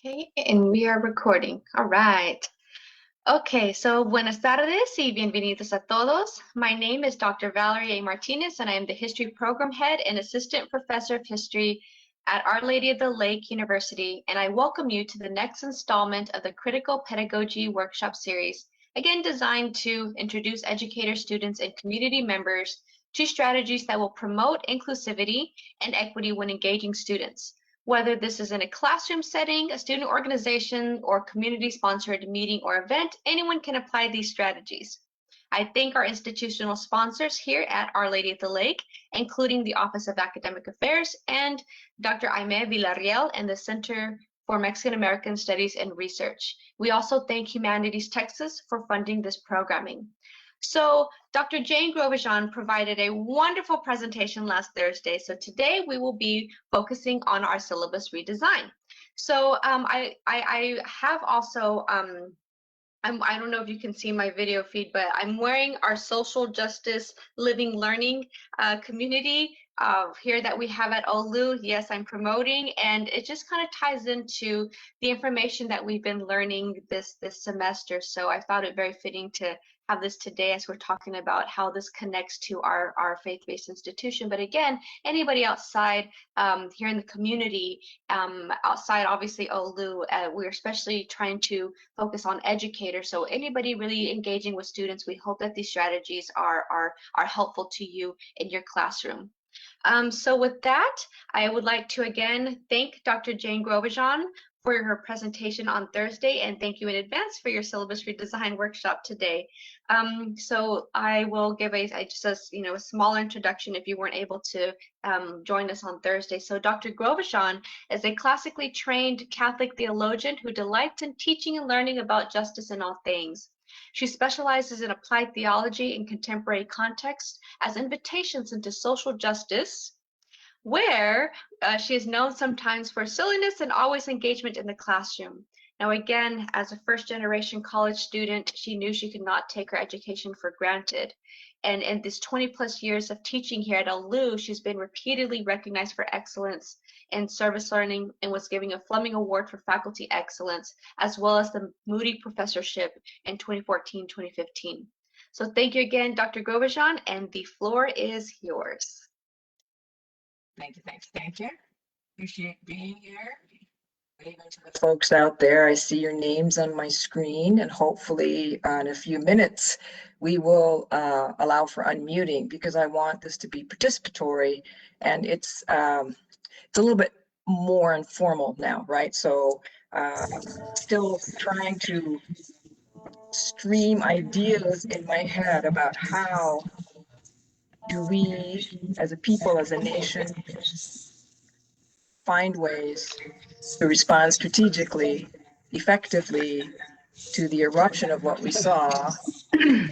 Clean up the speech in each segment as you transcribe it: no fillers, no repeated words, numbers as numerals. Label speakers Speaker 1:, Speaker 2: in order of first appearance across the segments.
Speaker 1: Okay, and we are recording. All right. Okay, so buenas tardes y bienvenidos a todos. My name is Dr. Valerie A. Martinez, and I am the History Program Head and Assistant Professor of History at Our Lady of the Lake University, and I welcome you to the next installment of the Critical Pedagogy Workshop Series, again designed to introduce educators, students, and community members to strategies that will promote inclusivity and equity when engaging students. Whether this is in a classroom setting, a student organization, or community-sponsored meeting or event, anyone can apply these strategies. I thank our institutional sponsors here at Our Lady of the Lake, including the Office of Academic Affairs and Dr. Aimee Villarreal and the Center for Mexican American Studies and Research. We also thank Humanities Texas for funding this programming. So Dr. Jane Grosjean provided a wonderful presentation last Thursday. So today we will be focusing on our syllabus redesign. So I have also, I don't know if you can see my video feed, but I'm wearing our social justice living learning community here that we have at OLU. Yes, I'm promoting, and it just kind of ties into the information that we've been learning this semester. So I thought it very fitting to have this today as we're talking about how this connects to our faith-based institution. But again, anybody outside here in the community, outside obviously OLU, we're especially trying to focus on educators. So anybody really engaging with students, we hope that these strategies are helpful to you in your classroom. So with that, I would like to again thank Dr. Jane Grosjean for her presentation on Thursday, and thank you in advance for your syllabus redesign workshop today. So I will give just a small introduction if you weren't able to join us on Thursday. So Dr. Grosjean is a classically trained Catholic theologian who delights in teaching and learning about justice in all things. She specializes in applied theology in contemporary context as invitations into social justice, where she is known sometimes for silliness and always engagement in the classroom. Now, again, as a first-generation college student, she knew she could not take her education for granted. And in this 20-plus years of teaching here at OLU, she's been repeatedly recognized for excellence in service learning and was given a Fleming Award for Faculty Excellence, as well as the Moody Professorship in 2014-2015. So thank you again, Dr. Grosjean, and the floor is yours.
Speaker 2: Thank you. Appreciate being here. Waving to the folks out there. I see your names on my screen, and hopefully in a few minutes we will allow for unmuting, because I want this to be participatory, and it's a little bit more informal now, right? So still trying to stream ideas in my head about how do we as a people, as a nation, find ways to respond strategically, effectively to the eruption of what we saw. From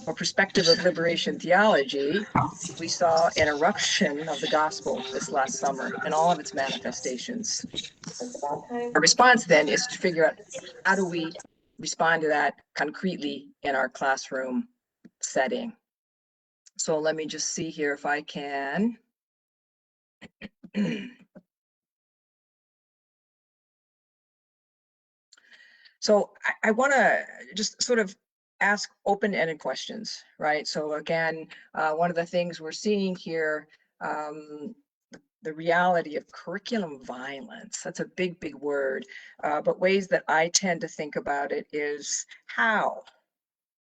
Speaker 2: a perspective of liberation theology, we saw an eruption of the gospel this last summer and all of its manifestations. Our response then is to figure out, how do we respond to that concretely in our classroom setting? So let me just see here if I can. So I want to just sort of ask open-ended questions, right? So again, one of the things we're seeing here, the reality of curriculum violence, that's a big, big word, but ways that I tend to think about it is how.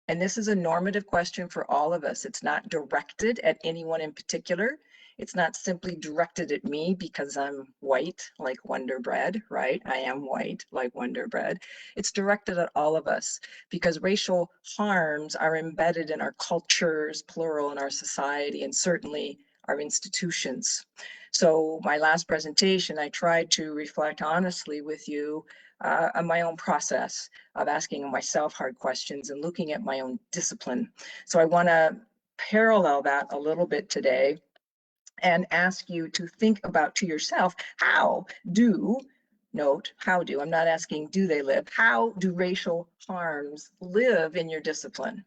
Speaker 2: And this is a normative question for all of us. It's not directed at anyone in particular. It's not simply directed at me because I'm white, like Wonder Bread, right? I am white, like Wonder Bread. It's directed at all of us because racial harms are embedded in our cultures, plural, in our society, and certainly our institutions. So my last presentation, I tried to reflect honestly with you on my own process of asking myself hard questions and looking at my own discipline. So I want to parallel that a little bit today and ask you to think about to yourself, how do, note, how do, I'm not asking do they live, how do racial harms live in your discipline,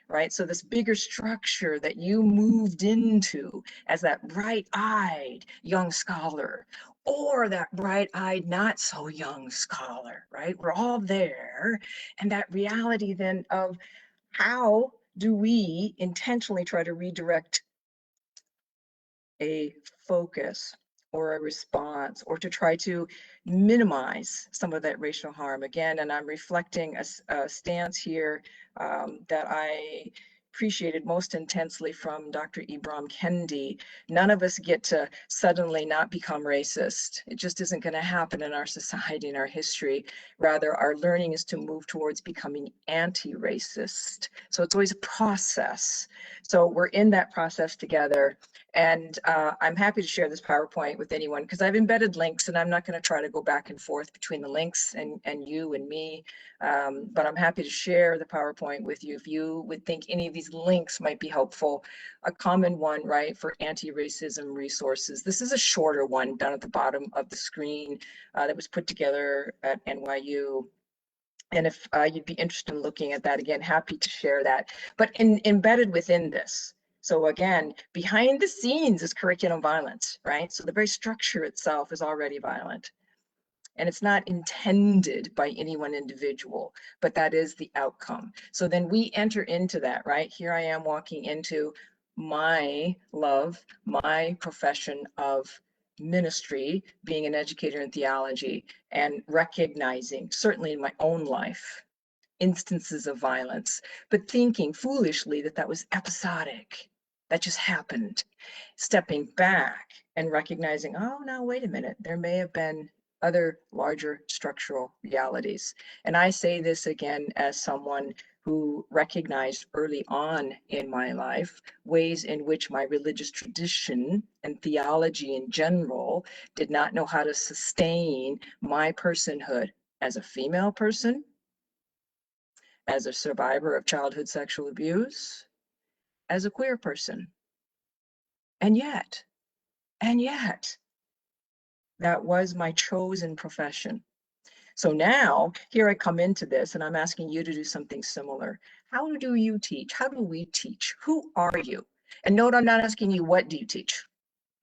Speaker 2: right? So this bigger structure that you moved into as that bright-eyed young scholar, or that bright-eyed, not so young scholar, right? We're all there. And that reality then of how do we intentionally try to redirect a focus or a response, or to try to minimize some of that racial harm again. And I'm reflecting a stance here that I appreciated most intensely from Dr. Ibram Kendi. None of us get to suddenly not become racist. It just isn't going to happen in our society, in our history. Rather, our learning is to move towards becoming anti-racist. So it's always a process. So we're in that process together. And I'm happy to share this PowerPoint with anyone because I've embedded links, and I'm not going to try to go back and forth between the links and you and me. But I'm happy to share the PowerPoint with you if you would think any of these links might be helpful. A common one, right, for anti-racism resources. This is a shorter one down at the bottom of the screen that was put together at NYU. And if you'd be interested in looking at that, again, happy to share that. But embedded within this, so again, behind the scenes is curriculum violence, right? So the very structure itself is already violent. And it's not intended by any one individual, but that is the outcome. So then we enter into that, right? Here I am walking into my love, my profession of ministry, being an educator in theology, and recognizing, certainly in my own life, instances of violence, but thinking foolishly that that was episodic, that just happened. Stepping back and recognizing, oh, now, wait a minute, there may have been other larger structural realities. And I say this again as someone who recognized early on in my life ways in which my religious tradition and theology in general did not know how to sustain my personhood as a female person, as a survivor of childhood sexual abuse, as a queer person. And yet, that was my chosen profession. So now, here I come into this, and I'm asking you to do something similar. How do you teach? How do we teach? Who are you? And note, I'm not asking you, what do you teach?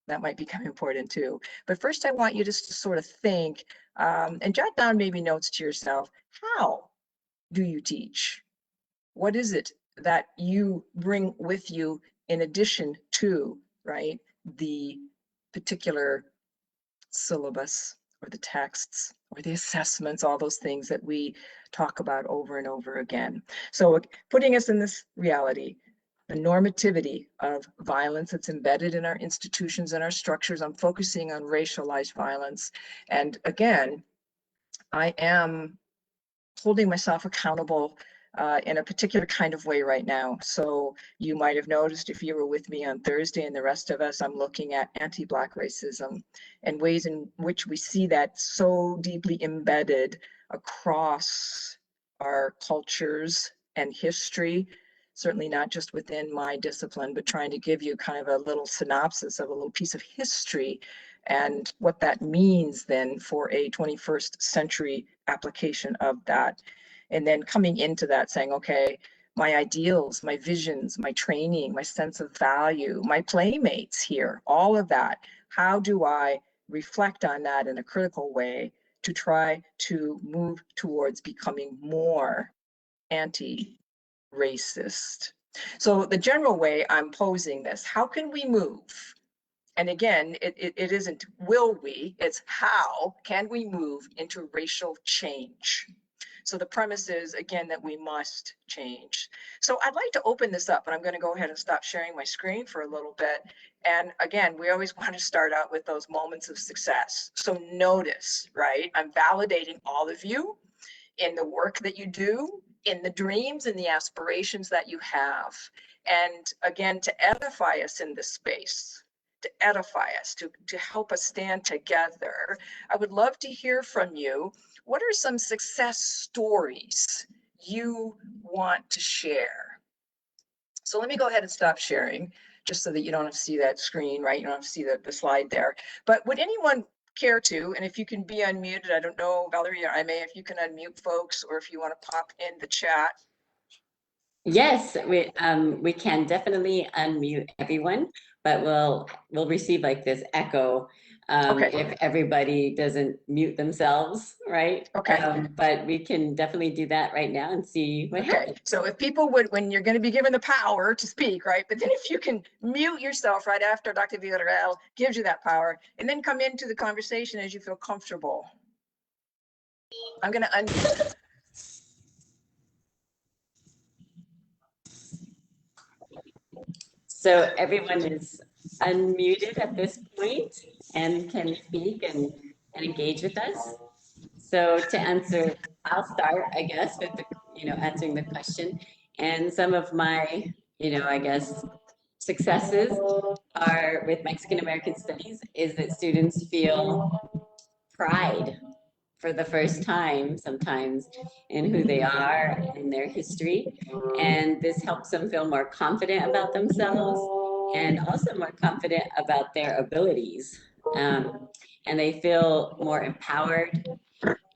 Speaker 2: That might become important too. But first, I want you just to sort of think and jot down maybe notes to yourself. How do you teach? What is it that you bring with you in addition to, right, the particular syllabus or the texts or the assessments, all those things that we talk about over and over again. So putting us in this reality, the normativity of violence that's embedded in our institutions and our structures. I'm focusing on racialized violence. And again, I am holding myself accountable in a particular kind of way right now. So you might have noticed if you were with me on Thursday and the rest of us, I'm looking at anti-Black racism and ways in which we see that so deeply embedded across our cultures and history, certainly not just within my discipline, but trying to give you kind of a little synopsis of a little piece of history and what that means then for a 21st century application of that. And then coming into that saying, okay, my ideals, my visions, my training, my sense of value, my playmates here, all of that, how do I reflect on that in a critical way to try to move towards becoming more anti-racist? So the general way I'm posing this, how can we move? And again, it isn't will we, it's how can we move into racial change? So the premise is, again, that we must change. So I'd like to open this up, and I'm going to go ahead and stop sharing my screen for a little bit. And again, we always want to start out with those moments of success. So notice, right? I'm validating all of you in the work that you do, in the dreams and the aspirations that you have. And again, to edify us in this space, to edify us, to help us stand together. I would love to hear from you. What are some success stories you want to share? So let me go ahead and stop sharing, just so that you don't have to see that screen, right? You don't have to see the slide there. But would anyone care to, and if you can be unmuted, I don't know, Valerie or I may, if you can unmute folks, or if you want to pop in the chat.
Speaker 3: Yes, we can definitely unmute everyone, but we'll receive like this echo
Speaker 2: Okay.
Speaker 3: if everybody doesn't mute themselves, right?
Speaker 2: Okay.
Speaker 3: But we can definitely do that right now and see what
Speaker 2: Okay,
Speaker 3: happens.
Speaker 2: so if people would, when you're going to be given the power to speak, right? But then if you can mute yourself right after Dr. Villarreal gives you that power, and then come into the conversation as you feel comfortable. I'm going to unmute.
Speaker 3: So everyone is unmuted at this point and can speak and engage with us. So to answer, I'll start, I guess, with the, answering the question. And some of my, I guess, successes are with Mexican American Studies is that students feel pride for the first time sometimes in who they are and in their history. And this helps them feel more confident about themselves and also more confident about their abilities. And they feel more empowered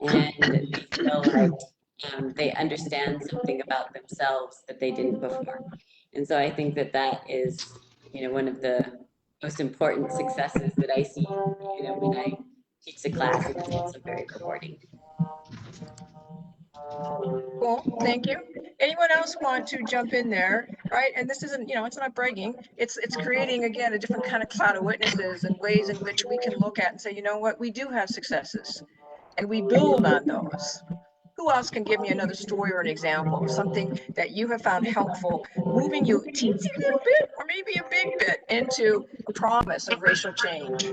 Speaker 3: and they feel like they understand something about themselves that they didn't before. And so I think that that is, one of the most important successes that I see, when I teach the class, and it's also very rewarding.
Speaker 2: Cool, thank you. Anyone else want to jump in there, right? And this isn't, it's not bragging. It's creating, again, a different kind of cloud of witnesses and ways in which we can look at and say, you know what, we do have successes and we build on those. Who else can give me another story or an example of something that you have found helpful, moving you a teensy little bit or maybe a big bit into promise of racial change?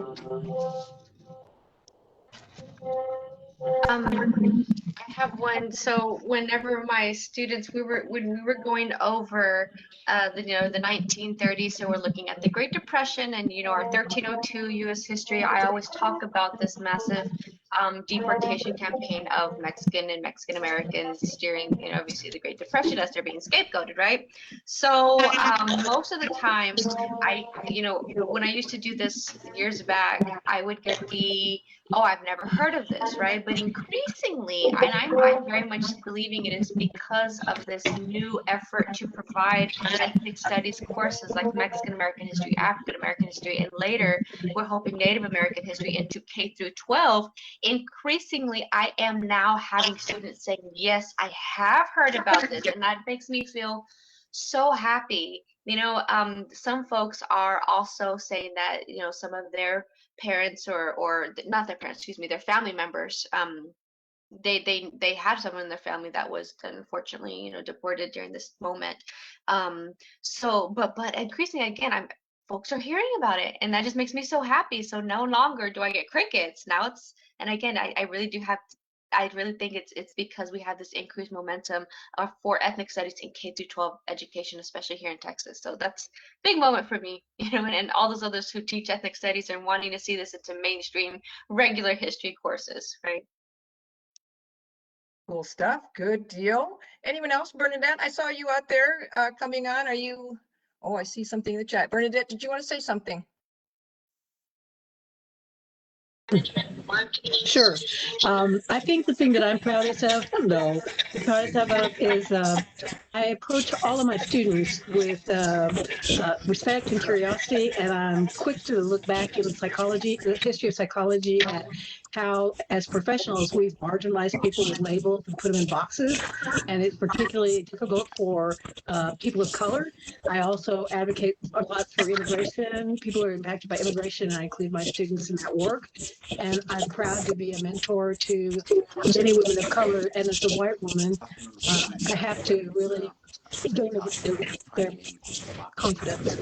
Speaker 1: I have one. So whenever my students, when we were going over the 1930s, so we're looking at the Great Depression and our 1302 U.S. history. I always talk about this massive deportation campaign of Mexican and Mexican Americans during obviously the Great Depression as they're being scapegoated, right? So most of the time, when I used to do this years back, I would get the oh, I've never heard of this, right? But increasingly, and I'm very much believing it is because of this new effort to provide ethnic studies courses like Mexican American history, African American history, and later we're hoping Native American history into K through 12. Increasingly, I am now having students saying, yes, I have heard about this, and that makes me feel so happy. Some folks are also saying that, some of their parents or not their parents, excuse me, their family members, they had someone in their family that was unfortunately, deported during this moment. So, but increasingly, again, folks are hearing about it, and that just makes me so happy. So no longer do I get crickets. Now and again, I really do have. I really think it's because we have this increased momentum for ethnic studies in K through 12 education, especially here in Texas. So that's a big moment for me, and all those others who teach ethnic studies and wanting to see this into mainstream regular history courses, right?
Speaker 2: Cool stuff, good deal. Anyone else? Bernadette, I saw you out there coming on. Are you, oh, I see something in the chat. Bernadette, did you want to say something?
Speaker 4: Sure. I think the thing that I'm proudest of, is I approach all of my students with respect and curiosity, and I'm quick to look back in psychology, the history of psychology, at how, as professionals, we've marginalized people with labels and put them in boxes, and it's particularly difficult for people of color. I also advocate a lot for immigration. People are impacted by immigration, and I include my students in that work. And I'm proud to be a mentor to many women of color. And as a white woman, I have to really gain their confidence.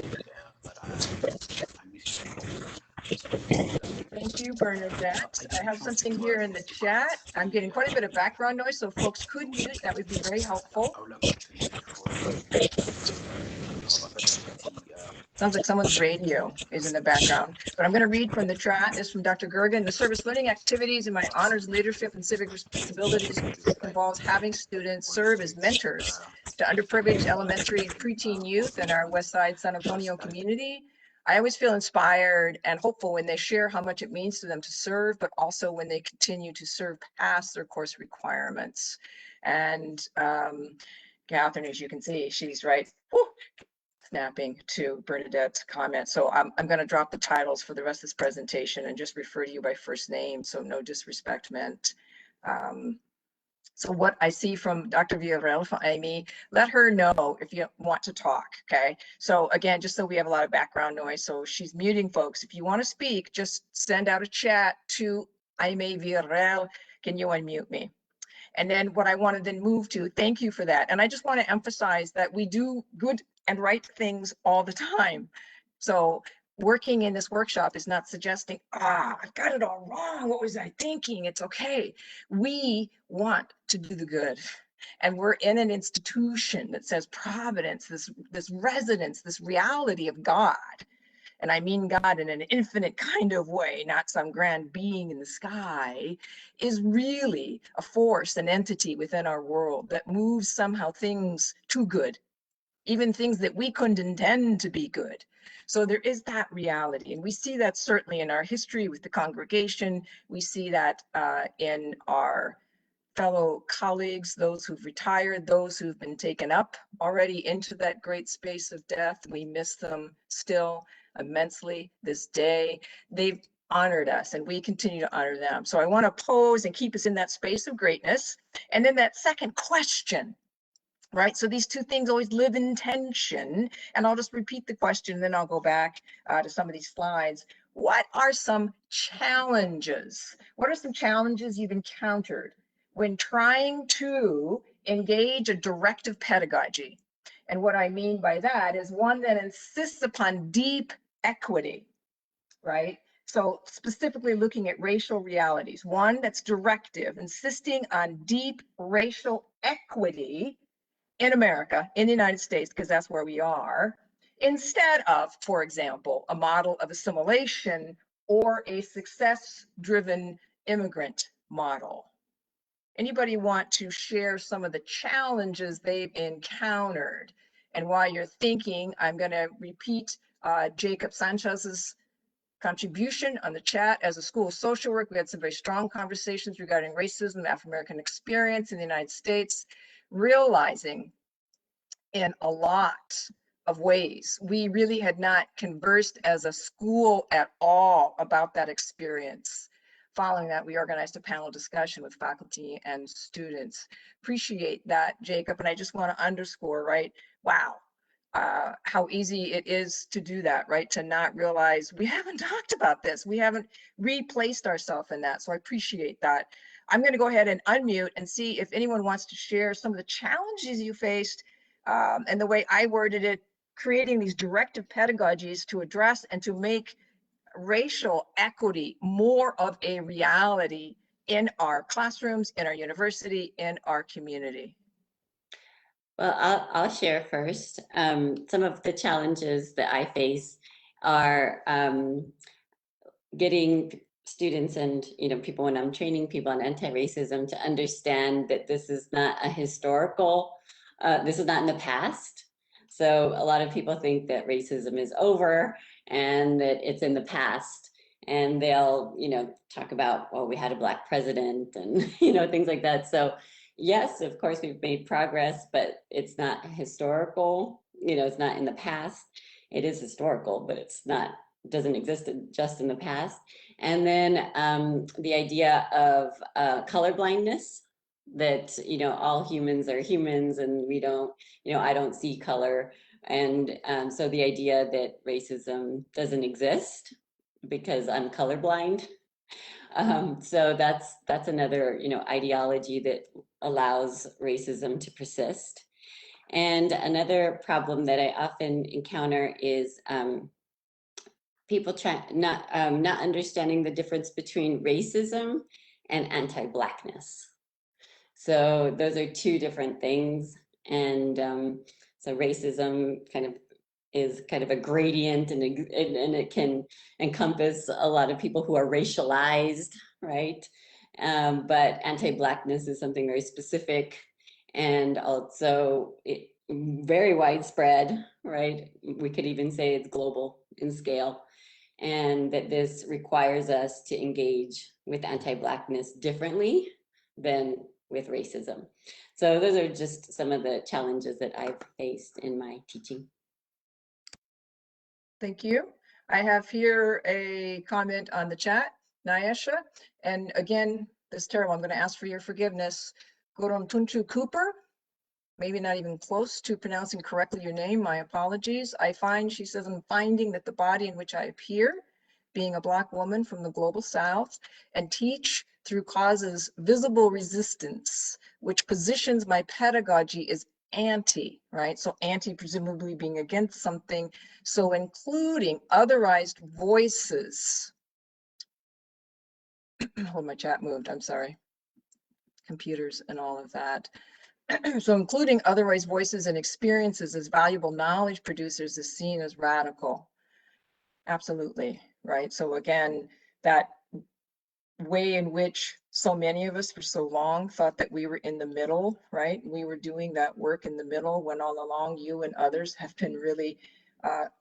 Speaker 2: Thank you, Bernadette. I have something here in the chat. I'm getting quite a bit of background noise, so folks could mute. That would be very helpful. Sounds like someone's radio is in the background, but I'm going to read from the chat. This is from Dr. Gergen. The service learning activities in my honors leadership and civic responsibilities involves having students serve as mentors to underprivileged elementary and preteen youth in our West Side San Antonio community. I always feel inspired and hopeful when they share how much it means to them to serve, but also when they continue to serve past their course requirements. And Catherine, as you can see, she's right, whoo, snapping to Bernadette's comment. So I'm going to drop the titles for the rest of this presentation and just refer to you by first name, so no disrespect meant. So what I see from Dr. Villarreal, Amy, let her know if you want to talk, okay? So again, just so we have a lot of background noise, so she's muting folks. If you want to speak, just send out a chat to Amy Villarreal. Can you unmute me? And then what I want to then move to, thank you for that. And I just want to emphasize that we do good and right things all the time. So working in this workshop is not suggesting, I've got it all wrong. What was I thinking? It's okay. We want to do the good. And we're in an institution that says providence, this residence, this reality of God. And I mean God in an infinite kind of way, not some grand being in the sky, is really a force, an entity within our world that moves somehow things to good, even things that we couldn't intend to be good. So there is that reality. And we see that certainly in our history with the congregation. We see that in our fellow colleagues, those who've retired, those who've been taken up already into that great space of death. We miss them still immensely this day. They've honored us and we continue to honor them. So I want to pose and keep us in that space of greatness. And then that second question, right? So these two things always live in tension. And I'll just repeat the question, then I'll go back to some of these slides. What are some challenges? What are some challenges you've encountered when trying to engage a directive pedagogy? And what I mean by that is one that insists upon deep equity, right? So specifically looking at racial realities, one that's directive, insisting on deep racial equity in America, in the United States, because that's where we are, instead of, for example, a model of assimilation or a success-driven immigrant model. Anybody want to share some of the challenges they've encountered? And while you're thinking, I'm going to repeat Jacob Sanchez's contribution on the chat. As a school of social work, we had some very strong conversations regarding racism, Afro-American experience in the United States, realizing in a lot of ways, we really had not conversed as a school at all about that experience. Following that, we organized a panel discussion with faculty and students. Appreciate that, Jacob. And I just want to underscore, right? Wow, how easy it is to do that, right? To not realize we haven't talked about this. We haven't replaced ourselves in that. So I appreciate that. I'm going to go ahead and unmute and see if anyone wants to share some of the challenges you faced and the way I worded it, creating these directive pedagogies to address and to make racial equity more of a reality in our classrooms, in our university, in our community.
Speaker 3: Well, I'll share first. Some of the challenges that I face are getting students and people, when I'm training people on anti-racism, to understand that this is not a historical, this is not in the past. So a lot of people think that racism is over and that it's in the past, and they'll talk about, well, we had a Black president and things like that. So yes, of course we've made progress, but it's not historical. It's not in the past. It is historical, but it's not, doesn't exist just in the past. And then the idea of colorblindness, that all humans are humans and we don't, I don't see color. And so the idea that racism doesn't exist because I'm colorblind. So that's another ideology that allows racism to persist. And another problem that I often encounter is people not understanding the difference between racism and anti-Blackness. So those are two different things. And so racism is kind of a gradient, and it can encompass a lot of people who are racialized, right? But anti-Blackness is something very specific and also very widespread, right? We could even say it's global in scale, and that this requires us to engage with anti-Blackness differently than with racism. So those are just some of the challenges that I've faced in my teaching.
Speaker 2: Thank you. I have here a comment on the chat, Nyesha. And again, this is terrible. I'm going to ask for your forgiveness. Tunchu Cooper, maybe not even close to pronouncing correctly your name. My apologies. She says, I'm finding that the body in which I appear, being a Black woman from the global South, and teach through causes visible resistance, which positions my pedagogy as anti, right? So anti presumably being against something. So including otherized voices. Hold, my chat moved, I'm sorry. Computers and all of that. So including otherwise voices and experiences as valuable knowledge producers is seen as radical. Absolutely, right? So again, that way in which so many of us for so long thought that we were in the middle, right? We were doing that work in the middle when all along you and others have been really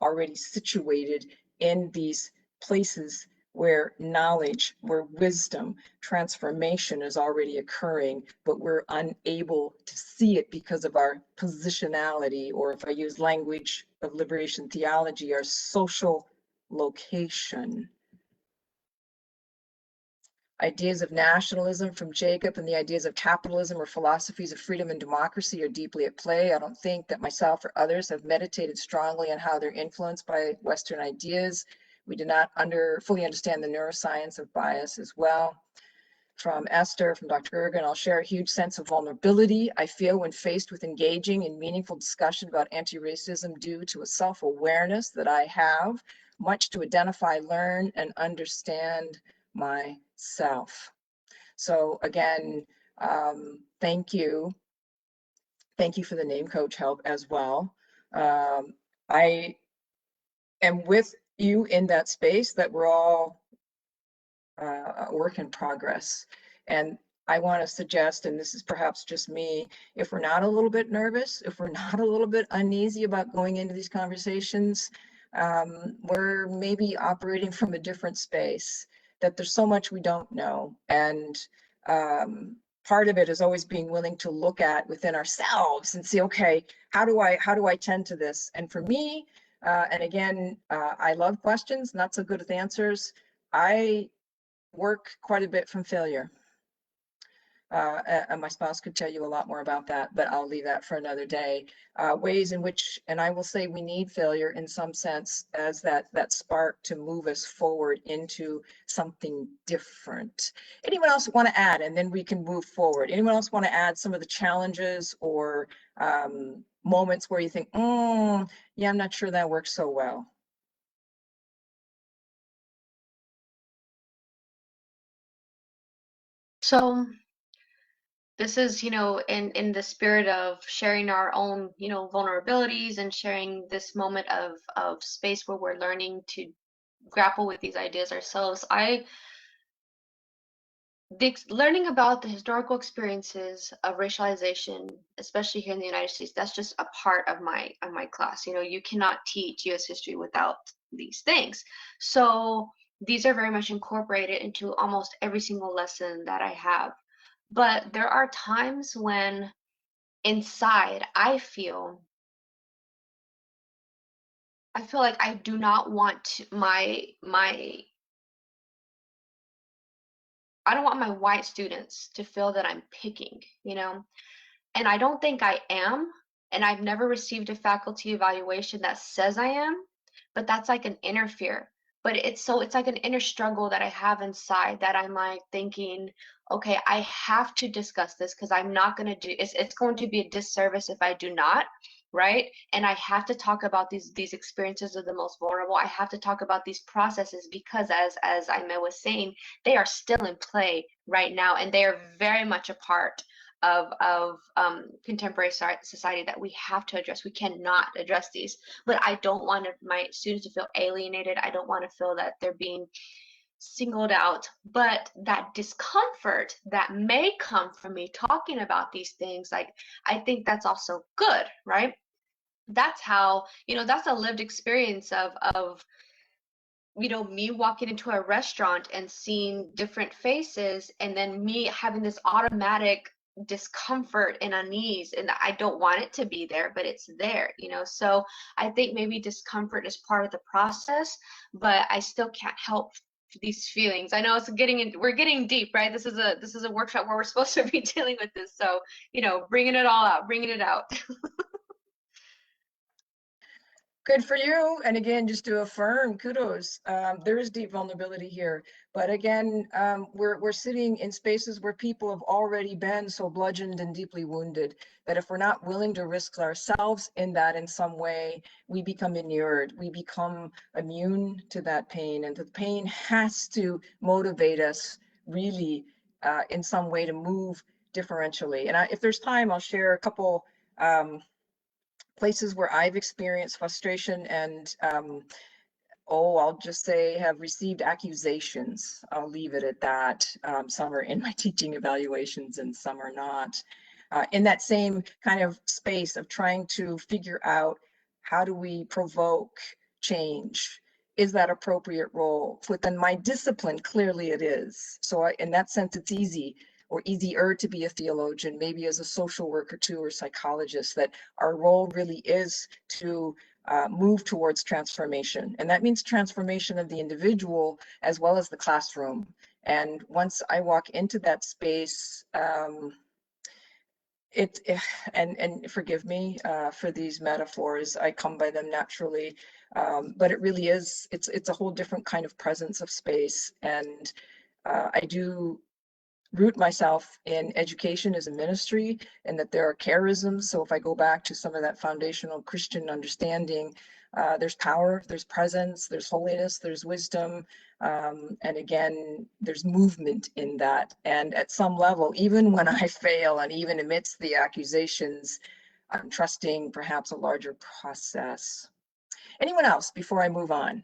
Speaker 2: already situated in these places where knowledge, where wisdom, transformation is already occurring, but we're unable to see it because of our positionality, or if I use language of liberation theology, our social location. Ideas of nationalism from Jacob and the ideas of capitalism or philosophies of freedom and democracy are deeply at play. I don't think that myself or others have meditated strongly on how they're influenced by Western ideas. We do not fully understand the neuroscience of bias as well. From Esther, from Dr. Gergen, I'll share a huge sense of vulnerability I feel when faced with engaging in meaningful discussion about anti-racism due to a self-awareness that I have much to identify, learn, and understand myself. So again, thank you. Thank you for the name coach help as well. I am with you in that space that we're all a work in progress. And I want to suggest, and this is perhaps just me, if we're not a little bit nervous, if we're not a little bit uneasy about going into these conversations, we're maybe operating from a different space, that there's so much we don't know. And part of it is always being willing to look at within ourselves and see, okay, how do I tend to this? And for me, and again, I love questions, not so good with answers. I work quite a bit from failure. And my spouse could tell you a lot more about that, but I'll leave that for another day. Ways in which, and I will say we need failure in some sense as that spark to move us forward into something different. Anyone else want to add, and then we can move forward? Anyone else want to add some of the challenges or moments where you think, yeah, I'm not sure that works so well?
Speaker 1: So this is, in the spirit of sharing our own, vulnerabilities and sharing this moment of space where we're learning to grapple with these ideas ourselves. Learning about the historical experiences of racialization, especially here in the United States, that's just a part of my class. You cannot teach U.S. history without these things. So these are very much incorporated into almost every single lesson that I have. But there are times when inside I feel like I do not want I don't want my white students to feel that I'm picking, and I don't think I am, and I've never received a faculty evaluation that says I am, but that's like an inner fear. But it's like an inner struggle that I have inside that I'm like thinking, okay, I have to discuss this because I'm not going to do it's going to be a disservice if I do not, right? And I have to talk about these experiences of the most vulnerable. I have to talk about these processes because as Aime was saying, they are still in play right now, and they are very much a part of contemporary society that we have to address. We cannot address these, but I don't want my students to feel alienated. I don't want to feel that they're being singled out, but that discomfort that may come from me talking about these things, like, I think that's also good, right? That's how, that's a lived experience of me walking into a restaurant and seeing different faces, and then me having this automatic discomfort and unease, and I don't want it to be there, but it's there, you know. So I think maybe discomfort is part of the process, but I still can't help these feelings. I know it's we're getting deep, right? This is a workshop where we're supposed to be dealing with this, so you know, bringing it all out, bringing it out.
Speaker 2: Good for you. And again, just to affirm, kudos. There is deep vulnerability here. But again, we're sitting in spaces where people have already been so bludgeoned and deeply wounded that if we're not willing to risk ourselves in that in some way, we become inured. We become immune to that pain. And the pain has to motivate us really in some way to move differentially. And if there's time, I'll share a couple places where I've experienced frustration and I'll just say have received accusations. I'll leave it at that. Some are in my teaching evaluations and some are not. In that same kind of space of trying to figure out how do we provoke change? Is that appropriate role? Within my discipline, clearly it is. So in that sense, it's easy or easier to be a theologian, maybe as a social worker too, or psychologist, that our role really is to move towards transformation. And that means transformation of the individual as well as the classroom. And once I walk into that space, and forgive me for these metaphors, I come by them naturally, but it really is, it's a whole different kind of presence of space. And I do root myself in education as a ministry, and that there are charisms. So if I go back to some of that foundational Christian understanding, there's power, there's presence, there's holiness, there's wisdom. And again, there's movement in that. And at some level, even when I fail and even amidst the accusations, I'm trusting perhaps a larger process. Anyone else before I move on?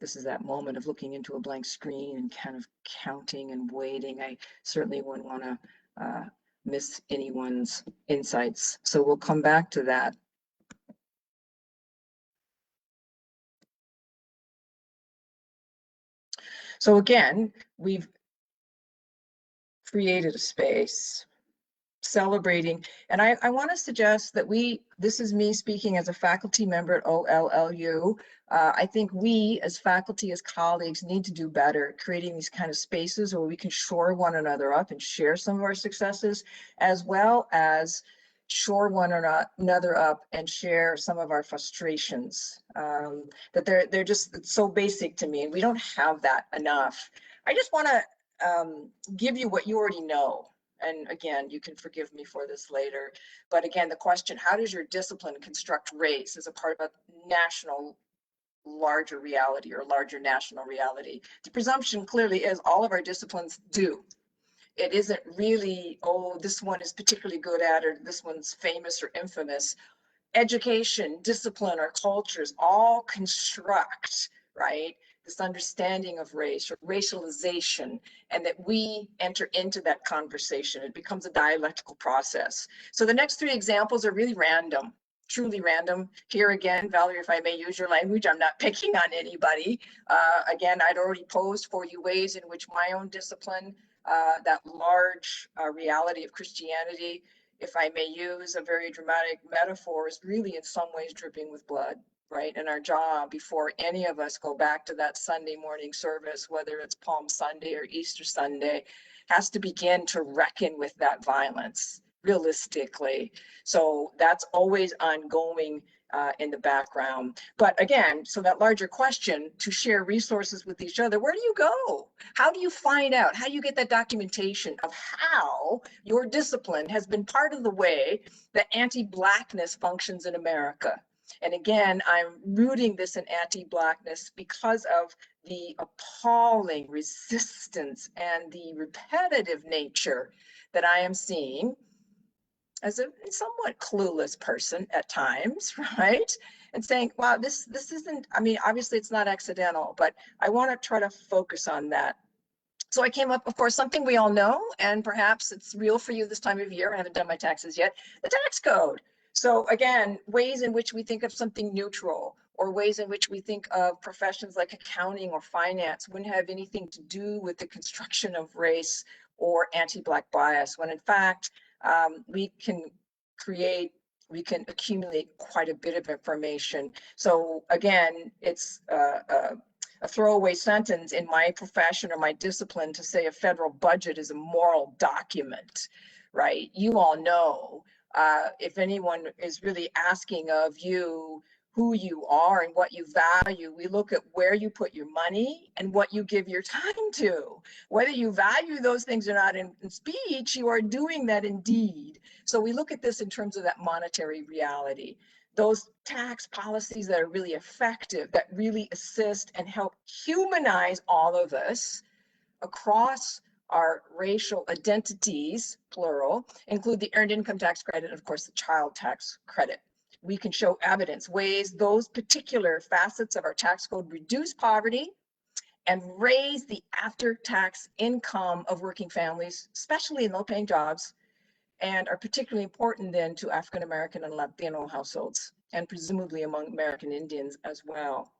Speaker 2: This is that moment of looking into a blank screen and kind of counting and waiting. I certainly wouldn't want to miss anyone's insights. So we'll come back to that. So again, we've created a space celebrating. And I want to suggest that this is me speaking as a faculty member at OLLU. I think we as faculty, as colleagues, need to do better creating these kind of spaces where we can shore one another up and share some of our successes, as well as shore one another up and share some of our frustrations. That they're just so basic to me, and we don't have that enough. I just want to give you what you already know. And again, you can forgive me for this later, but again, the question, how does your discipline construct race as a part of a national larger reality or larger national reality? The presumption clearly is all of our disciplines do. It isn't really, oh, this one is particularly good at, or this one's famous or infamous. Education, discipline, our cultures all construct, right, this understanding of race or racialization, and that we enter into that conversation. It becomes a dialectical process. So the next three examples are really random, truly random. Here again, Valerie, if I may use your language, I'm not picking on anybody. Again, I'd already posed for you ways in which my own discipline, that large reality of Christianity, if I may use a very dramatic metaphor, is really in some ways dripping with blood, right? And our job before any of us go back to that Sunday morning service, whether it's Palm Sunday or Easter Sunday, has to begin to reckon with that violence realistically. So that's always ongoing in the background. But again, so that larger question, to share resources with each other, where do you go? How do you find out? How do you get that documentation of how your discipline has been part of the way that anti-Blackness functions in America? And again, I'm rooting this in anti-Blackness because of the appalling resistance and the repetitive nature that I am seeing as a somewhat clueless person at times, right? And saying, wow, this isn't, I mean, obviously it's not accidental, but I want to try to focus on that. So I came up, of course, something we all know, and perhaps it's real for you this time of year. I haven't done my taxes yet, the tax code. So again, ways in which we think of something neutral or ways in which we think of professions like accounting or finance wouldn't have anything to do with the construction of race or anti-Black bias, when in fact, we can accumulate quite a bit of information. So again, it's a throwaway sentence in my profession or my discipline to say a federal budget is a moral document, right? You all know, if anyone is really asking of you who you are and what you value, we look at where you put your money and what you give your time to. Whether you value those things or not in speech, you are doing that in deed. So we look at this in terms of that monetary reality. Those tax policies that are really effective, that really assist and help humanize all of us across our racial identities, plural, include the earned income tax credit and of course the child tax credit. We can show evidence, ways those particular facets of our tax code reduce poverty and raise the after-tax income of working families, especially in low-paying jobs, and are particularly important then to African American and Latino households, and presumably among American Indians as well.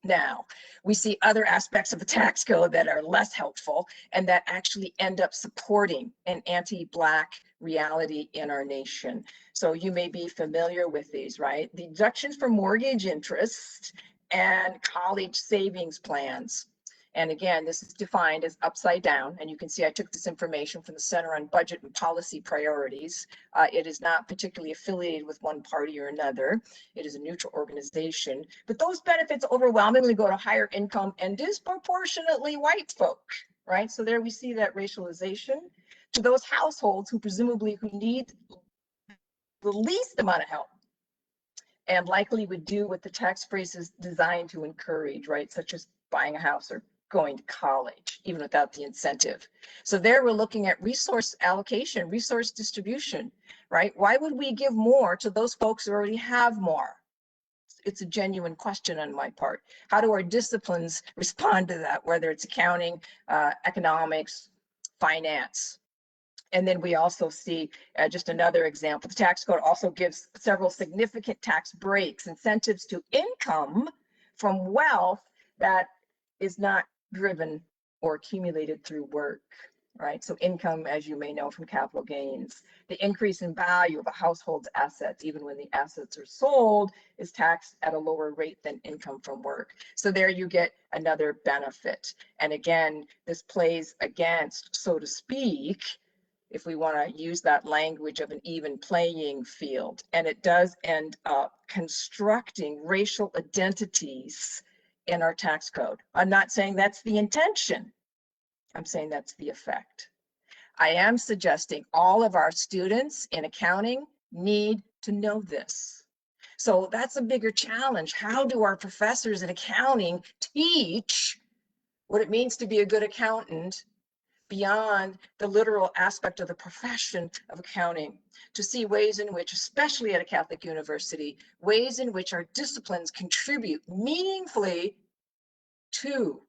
Speaker 2: Now, we see other aspects of the tax code that are less helpful and that actually end up supporting an anti-Black reality in our nation. So you may be familiar with these, right? The deductions for mortgage interest and college savings plans. And again, this is defined as upside down. And you can see I took this information from the Center on Budget and Policy Priorities. It is not particularly affiliated with one party or another. It is a neutral organization. But those benefits overwhelmingly go to higher income and disproportionately white folk, right? So there we see that racialization to those households who presumably need the least amount of help and likely would do what the tax phrase is designed to encourage, right? Such as buying a house or going to college, even without the incentive. So there we're looking at resource allocation, resource distribution, right? Why would we give more to those folks who already have more? It's a genuine question on my part. How do our disciplines respond to that, whether it's accounting, economics, finance? And then we also see just another example. The tax code also gives several significant tax breaks, incentives to income from wealth that is not driven or accumulated through work, right? So income, as you may know from capital gains, the increase in value of a household's assets, even when the assets are sold, is taxed at a lower rate than income from work. So there you get another benefit. And again, this plays against, so to speak, if we want to use that language of an even playing field. And it does end up constructing racial identities in our tax code. I'm not saying that's the intention. I'm saying that's the effect. I am suggesting all of our students in accounting need to know this. So that's a bigger challenge. How do our professors in accounting teach what it means to be a good accountant beyond the literal aspect of the profession of accounting, to see ways in which, especially at a Catholic university, ways in which our disciplines contribute meaningfully to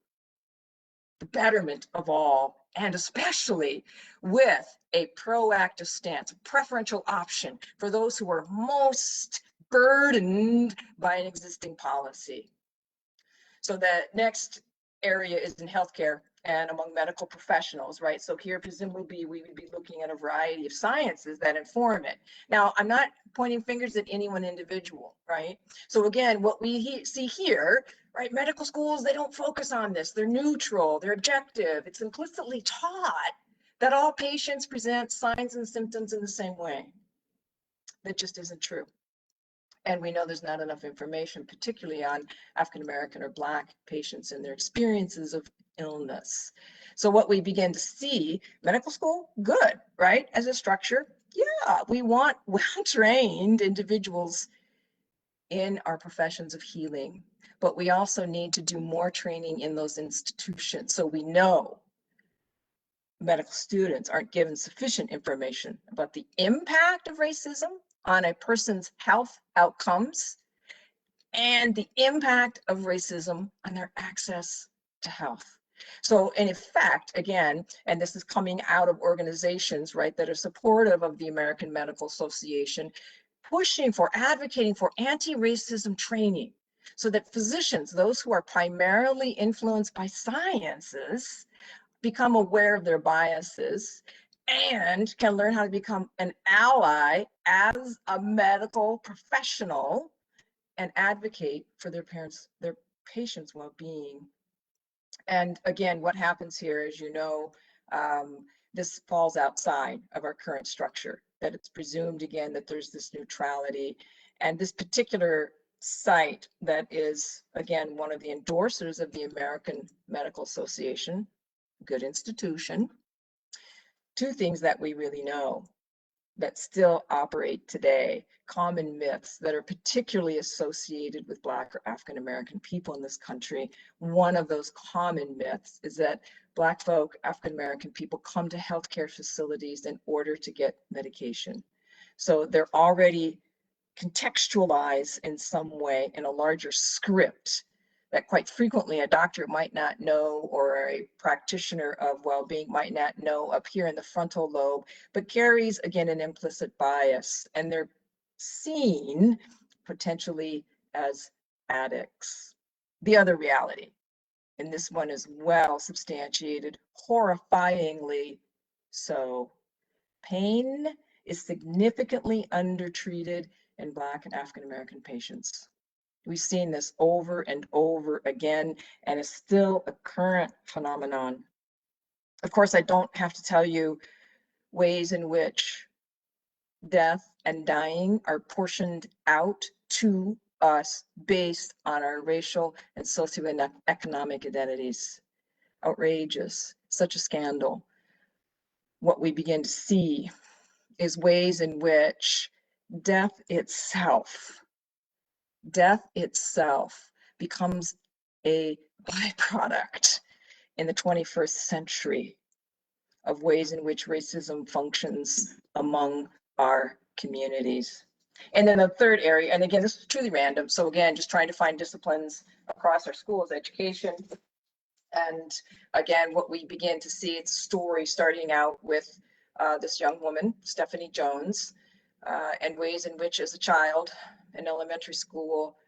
Speaker 2: the betterment of all, and especially with a proactive stance, a preferential option for those who are most burdened by an existing policy. So the next area is in healthcare and among medical professionals, right? So here, presumably, we would be looking at a variety of sciences that inform it. Now, I'm not pointing fingers at any one individual, right? So again, what we see here, right? Medical schools, they don't focus on this. They're neutral, they're objective. It's implicitly taught that all patients present signs and symptoms in the same way. That just isn't true. And we know there's not enough information, particularly on African-American or Black patients and their experiences of illness. So what we begin to see, medical school, good, right? As a structure, yeah, we want well-trained individuals in our professions of healing, but we also need to do more training in those institutions. So we know medical students aren't given sufficient information about the impact of racism on a person's health outcomes and the impact of racism on their access to health. So in effect, again, and this is coming out of organizations, right, that are supportive of the American Medical Association, pushing for, advocating for anti-racism training so that physicians, those who are primarily influenced by sciences, become aware of their biases and can learn how to become an ally as a medical professional and advocate for their patients' well-being. And again, what happens here, as you know, this falls outside of our current structure, that it's presumed again that there's this neutrality. And this particular site that is, again, one of the endorsers of the American Medical Association, good institution, two things that we really know that still operate today, common myths that are particularly associated with Black or African American people in this country. One of those common myths is that Black folk, African American people come to healthcare facilities in order to get medication. So they're already contextualized in some way in a larger script that quite frequently a doctor might not know, or a practitioner of well-being might not know up here in the frontal lobe, but carries, again, an implicit bias, and they're seen potentially as addicts. The other reality, and this one is well substantiated, horrifyingly so. Pain is significantly undertreated in Black and African American patients. We've seen this over and over again, and it's still a current phenomenon. Of course, I don't have to tell you ways in which death and dying are portioned out to us based on our racial and socioeconomic identities. Outrageous, such a scandal. What we begin to see is ways in which death itself becomes a byproduct in the 21st century of ways in which racism functions among our communities. And then the third area, and again, this is truly random. So again, just trying to find disciplines across our schools, education. And again, what we begin to see, it's a story starting out with this young woman, Stephanie Jones, and ways in which as a child in elementary school,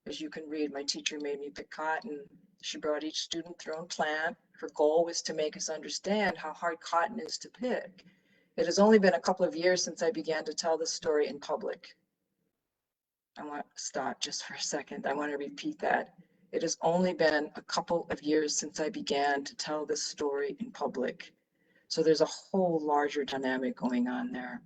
Speaker 2: as you can read, my teacher made me pick cotton. She brought each student their own plant. Her goal was to make us understand how hard cotton is to pick. It has only been a couple of years since I began to tell this story in public. I want to stop just for a second. I want to repeat that. It has only been a couple of years since I began to tell this story in public. So there's a whole larger dynamic going on there.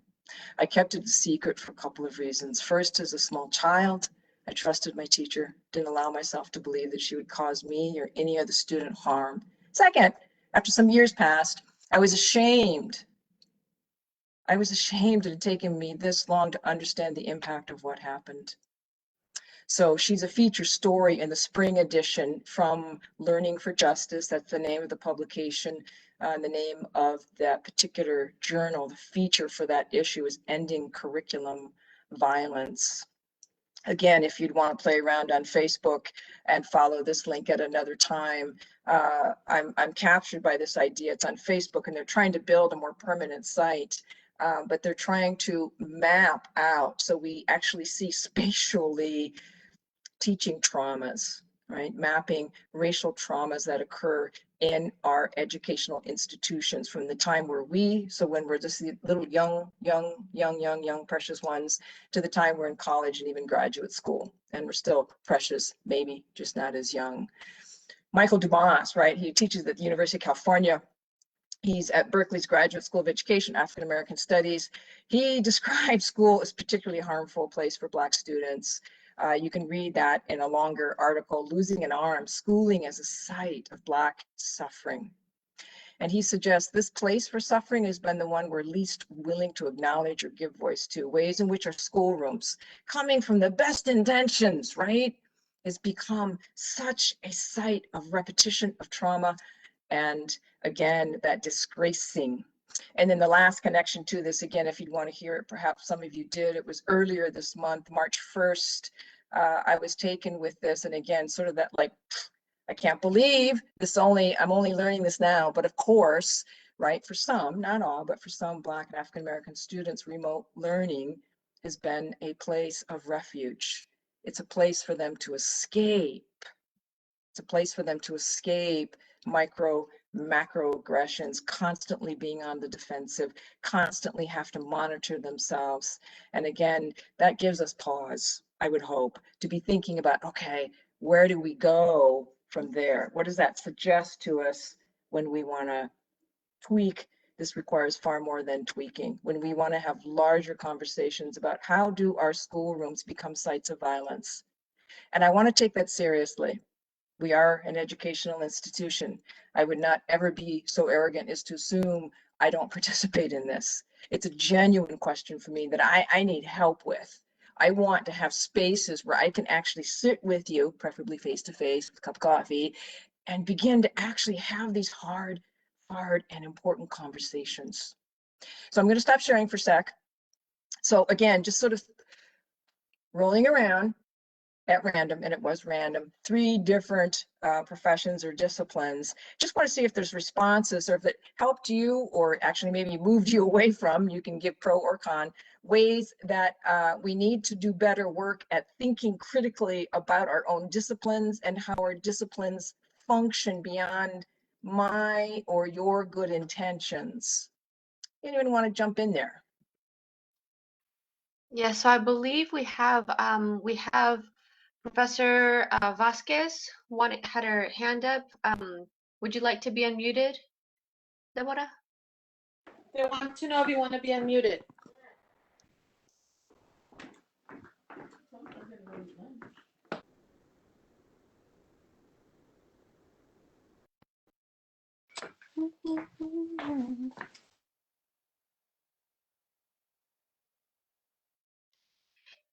Speaker 2: I kept it a secret for a couple of reasons. First, as a small child, I trusted my teacher, didn't allow myself to believe that she would cause me or any other student harm. Second, after some years passed, I was ashamed. It had taken me this long to understand the impact of what happened. So she's a feature story in the spring edition from Learning for Justice. That's the name of the publication. The name of that particular journal. The feature for that issue is Ending Curriculum Violence. Again, if you'd want to play around on Facebook and follow this link at another time, I'm captured by this idea. It's on Facebook, and they're trying to build a more permanent site, but they're trying to map out, so we actually see spatially teaching traumas, right? Mapping racial traumas that occur in our educational institutions from the time so when we're just the little young, precious ones, to the time we're in college and even graduate school. And we're still precious, maybe just not as young. Michael Dumas, right? He teaches at the University of California. He's at Berkeley's Graduate School of Education, African American Studies. He describes school as a particularly harmful place for Black students. You can read that in a longer article, Losing an Arm, Schooling as a Site of Black Suffering. And he suggests this place for suffering has been the one we're least willing to acknowledge or give voice to. Ways in which our schoolrooms, coming from the best intentions, right, has become such a site of repetition of trauma, and again, that disgracing. And then the last connection to this, again, if you'd want to hear it, perhaps some of you did, it was earlier this month, March 1st, I was taken with this, and again, sort of that like, I can't believe this, I'm only learning this now, but of course, right, for some, not all, but for some Black and African American students, remote learning has been a place of refuge. It's a place for them to escape. It's a place for them to escape micro, macro aggressions, constantly being on the defensive, constantly have to monitor themselves. And again, that gives us pause, I would hope, to be thinking about, okay, where do we go from there? What does that suggest to us when we want to tweak? This requires far more than tweaking. When we want to have larger conversations about how do our schoolrooms become sites of violence? And I want to take that seriously. We are an educational institution. I would not ever be so arrogant as to assume I don't participate in this. It's a genuine question for me that I need help with. I want to have spaces where I can actually sit with you, preferably face to face with a cup of coffee, and begin to actually have these hard and important conversations. So I'm going to stop sharing for a sec. So again, just sort of rolling around at random, and it was random, 3 different professions or disciplines. Just want to see if there's responses, or if it helped you, or actually maybe moved you away from, you can give pro or con, ways that we need to do better work at thinking critically about our own disciplines and how our disciplines function beyond my or your good intentions. Anyone want to jump in there?
Speaker 1: Yeah, so I believe we have Professor Vasquez had her hand up. Would you like to be unmuted, Deborah?
Speaker 5: They want to know if you want to be unmuted.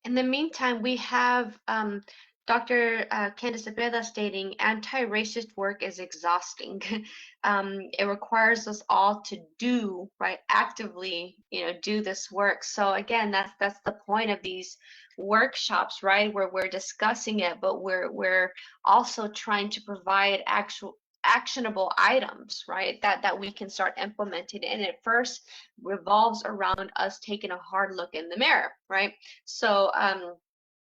Speaker 1: In the meantime, we have Dr. Candace Cepeda stating anti-racist work is exhausting. It requires us all to do, right, actively, do this work. So again, that's the point of these workshops, right, where we're discussing it, but we're also trying to provide actionable items, right, that we can start implementing. And it first revolves around us taking a hard look in the mirror, right? So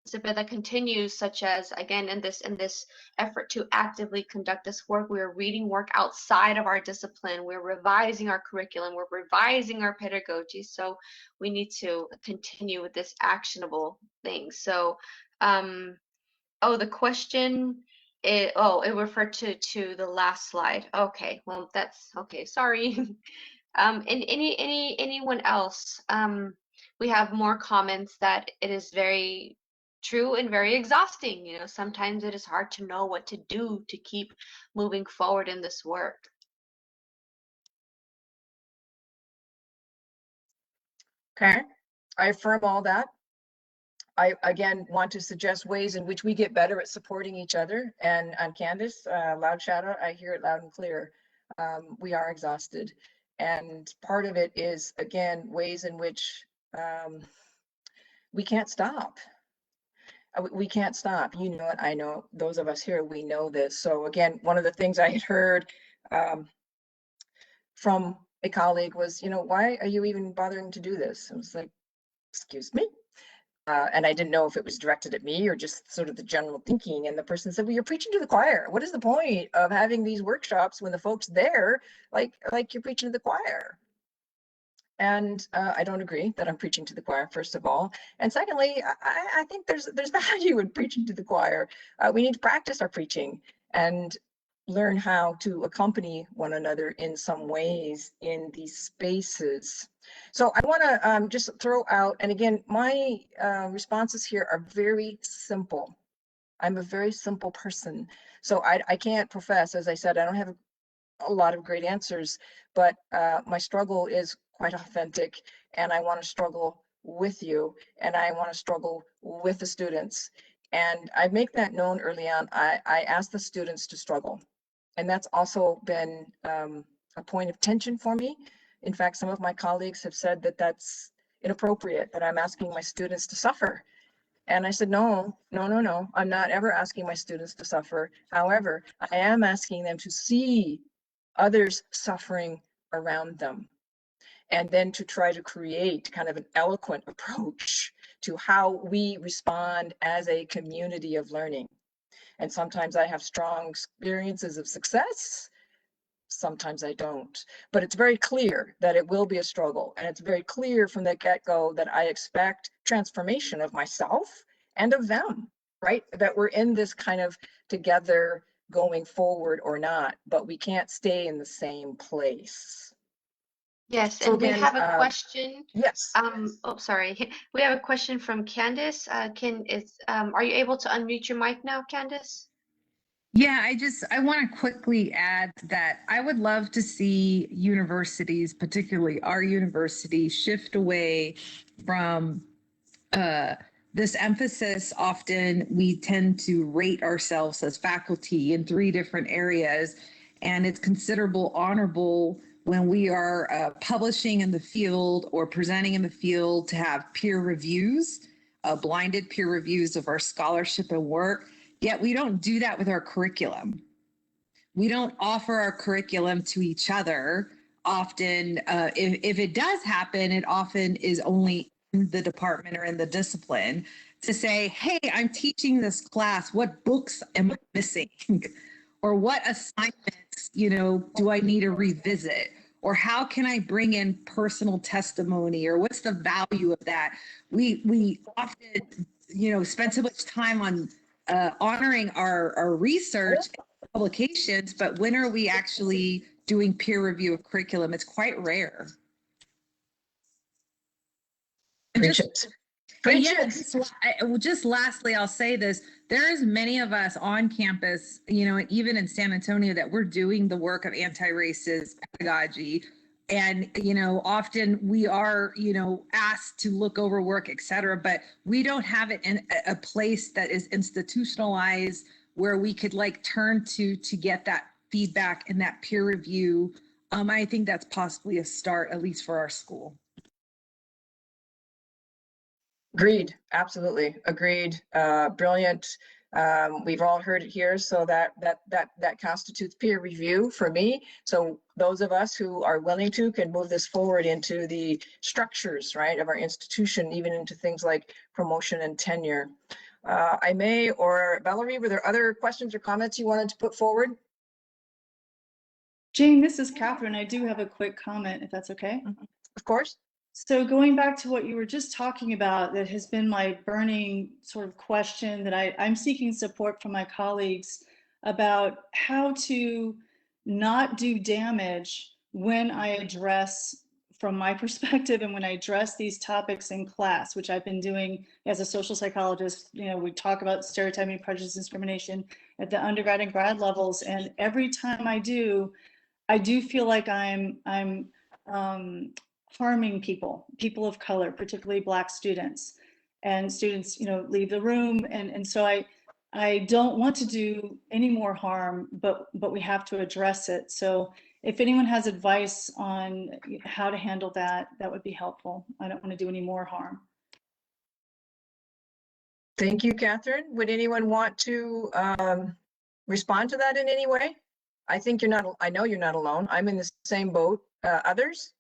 Speaker 1: Cepeda continues, such as, again, in this effort to actively conduct this work, we're reading work outside of our discipline, we're revising our curriculum, we're revising our pedagogy. So we need to continue with this actionable thing. So the question, it referred to the last slide. Okay, well, that's okay, sorry. And anyone else? We have more comments that it is very true and very exhausting. Sometimes it is hard to know what to do to keep moving forward in this work.
Speaker 2: Okay, I affirm all that. I, again, want to suggest ways in which we get better at supporting each other. And on Candace, loud shout out, I hear it loud and clear. We are exhausted. And part of it is, again, ways in which we can't stop. We can't stop. You know it, I know, those of us here, we know this. So again, one of the things I had heard from a colleague was, why are you even bothering to do this? I was like, excuse me? And I didn't know if it was directed at me or just sort of the general thinking. And the person said, well, you're preaching to the choir. What is the point of having these workshops when the folks there, like you're preaching to the choir? And I don't agree that I'm preaching to the choir, first of all. And secondly, I think there's value in preaching to the choir. We need to practice our preaching and learn how to accompany one another in some ways in these spaces. So I want to just throw out, and again, my responses here are very simple. I'm a very simple person. So I can't profess, as I said, I don't have a lot of great answers, but my struggle is quite authentic, and I want to struggle with you, and I want to struggle with the students. And I make that known early on. I ask the students to struggle. And that's also been a point of tension for me. In fact, some of my colleagues have said that that's inappropriate, that I'm asking my students to suffer. And I said, no, I'm not ever asking my students to suffer. However, I am asking them to see others suffering around them, and then to try to create kind of an eloquent approach to how we respond as a community of learning. And sometimes I have strong experiences of success, sometimes I don't. But it's very clear that it will be a struggle. And it's very clear from the get-go that I expect transformation of myself and of them, right? That we're in this kind of together going forward or not, but we can't stay in the same place.
Speaker 1: Yes,
Speaker 2: So
Speaker 1: and we
Speaker 2: again,
Speaker 1: have a question.
Speaker 2: yes.
Speaker 1: Oh, sorry. We have a question from Candace. Are you able to unmute your mic now, Candace?
Speaker 6: Yeah, I want to quickly add that I would love to see universities, particularly our university, shift away from this emphasis. Often we tend to rate ourselves as faculty in 3 different areas, and it's considerable honorable when we are publishing in the field or presenting in the field to have peer reviews, blinded peer reviews of our scholarship and work. Yet we don't do that with our curriculum. We don't offer our curriculum to each other. Often, if it does happen, it often is only in the department or in the discipline to say, hey, I'm teaching this class. What books am I missing? Or what assignments, do I need to revisit? Or how can I bring in personal testimony? Or what's the value of that? We often, spend so much time on honoring our research publications, but when are we actually doing peer review of curriculum? It's quite rare. And just lastly, I'll say this: there is many of us on campus, even in San Antonio, that we're doing the work of anti-racist pedagogy. And, often we are, asked to look over work, et cetera, but we don't have it in a place that is institutionalized where we could turn to get that feedback and that peer review. I think that's possibly a start, at least for our school.
Speaker 2: Agreed, absolutely agreed. Brilliant. We've all heard it here, so that constitutes peer review for me. So those of us who are willing to can move this forward into the structures, right, of our institution, even into things like promotion and tenure. Or Valerie, were there other questions or comments you wanted to put forward?
Speaker 7: Jane, this is Catherine. I do have a quick comment, if that's okay.
Speaker 2: Of course.
Speaker 7: So going back to what you were just talking about, that has been my burning sort of question that I'm seeking support from my colleagues about how to not do damage when I address, from my perspective, and when I address these topics in class, which I've been doing as a social psychologist. We talk about stereotyping, prejudice, discrimination at the undergrad and grad levels, and every time I do feel like I'm harming people of color, particularly Black students, and students, leave the room. And so I don't want to do any more harm, but we have to address it. So if anyone has advice on how to handle that, that would be helpful. I don't want to do any more harm.
Speaker 2: Thank you, Catherine. Would anyone want to respond to that in any way? I know you're not alone. I'm in the same boat. Others?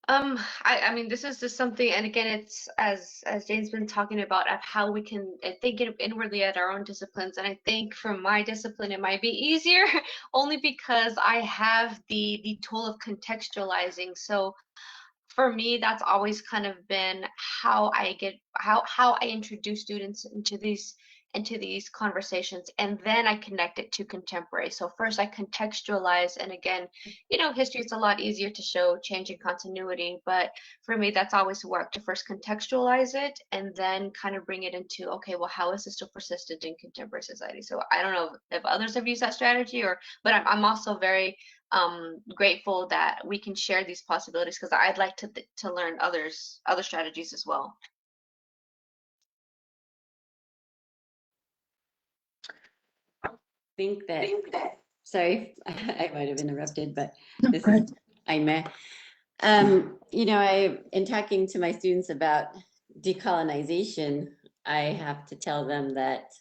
Speaker 1: I mean, this is just something, and again, it's as Jane's been talking about, of how we can think inwardly at our own disciplines. And I think for my discipline, it might be easier only because I have the tool of contextualizing. So for me, that's always kind of been how I introduce students into these conversations, and then I connect it to contemporary. So first I contextualize, and again, history is a lot easier to show change in continuity, but for me that's always worked, to first contextualize it and then kind of bring it into, okay, well, how is this still persistent in contemporary society? So I don't know if others have used that strategy, but I'm also very grateful that we can share these possibilities, because I'd like to learn other strategies as well.
Speaker 3: Think that, sorry, I might have interrupted, but
Speaker 7: No,
Speaker 3: this is Aime. In talking to my students about decolonization, I have to tell them that,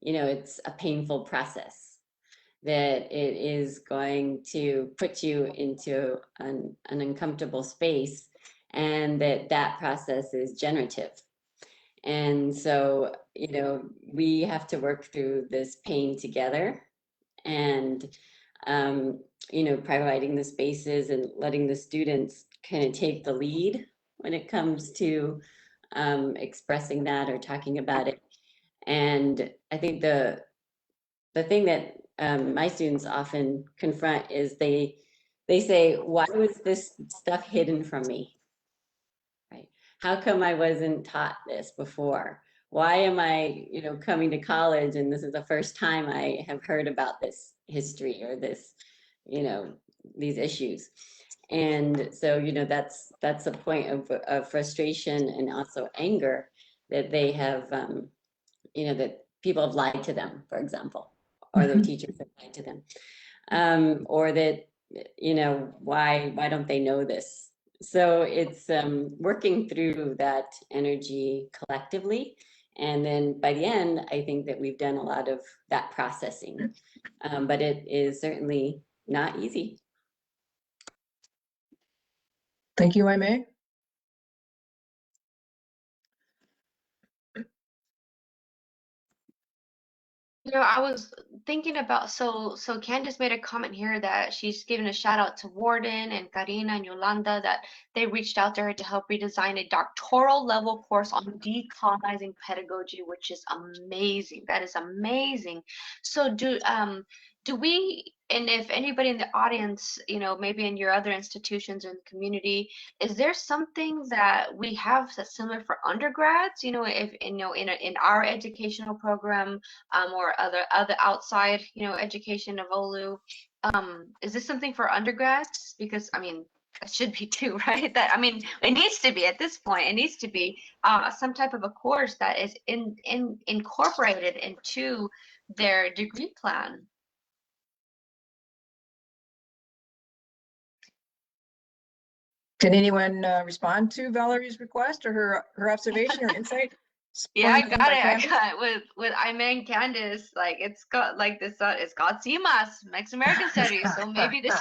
Speaker 3: it's a painful process. that it is going to put you into an uncomfortable space, and that process is generative. And so, we have to work through this pain together, and, providing the spaces and letting the students kind of take the lead when it comes to expressing that or talking about it. And I think the thing that my students often confront is they say, why was this stuff hidden from me? Right? How come I wasn't taught this before? Why am I, coming to college and this is the first time I have heard about this history or this, these issues? And so, that's a point of frustration and also anger that they have, that people have lied to them, for example, or their teachers have lied to them, or that, why don't they know this? So it's working through that energy collectively. And then by the end, I think that we've done a lot of that processing, but it is certainly not easy.
Speaker 2: Thank you, Aimee.
Speaker 1: I was thinking about, so Candace made a comment here that she's given a shout out to Warden and Karina and Yolanda that they reached out to her to help redesign a doctoral level course on decolonizing pedagogy, which is amazing. That is amazing. So do we, and if anybody in the audience, maybe in your other institutions or in the community, is there something that we have that's similar for undergrads? If in our educational program, or other outside, education of OLU. Is this something for undergrads? Because it should be too, right? It needs to be at this point. It needs to be some type of a course that is incorporated into their degree plan.
Speaker 2: Can anyone respond to Valerie's request or her observation or insight?
Speaker 1: Yeah, I got it. I got it with Aimee and Candace. Like it's got like this. It's called CIMAS, Mexican American Studies. So maybe this.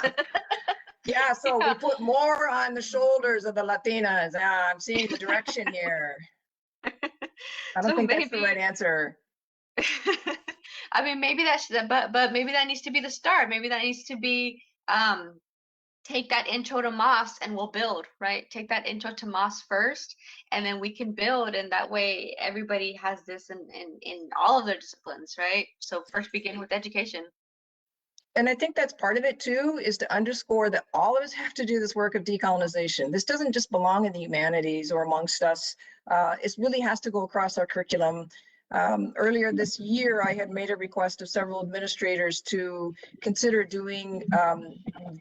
Speaker 2: Yeah. So we put more on the shoulders of the Latinas. I'm seeing the direction here. I don't think that's the right answer.
Speaker 1: Maybe that's but maybe that needs to be the start. Maybe that needs to be take that intro to MOS and we'll build, right? Take that intro to MOS first, and then we can build, and that way everybody has this in all of their disciplines, right? So first begin with education.
Speaker 2: And I think that's part of it too, is to underscore that all of us have to do this work of decolonization. This doesn't just belong in the humanities or amongst us. It really has to go across our curriculum. Earlier this year, I had made a request of several administrators to consider doing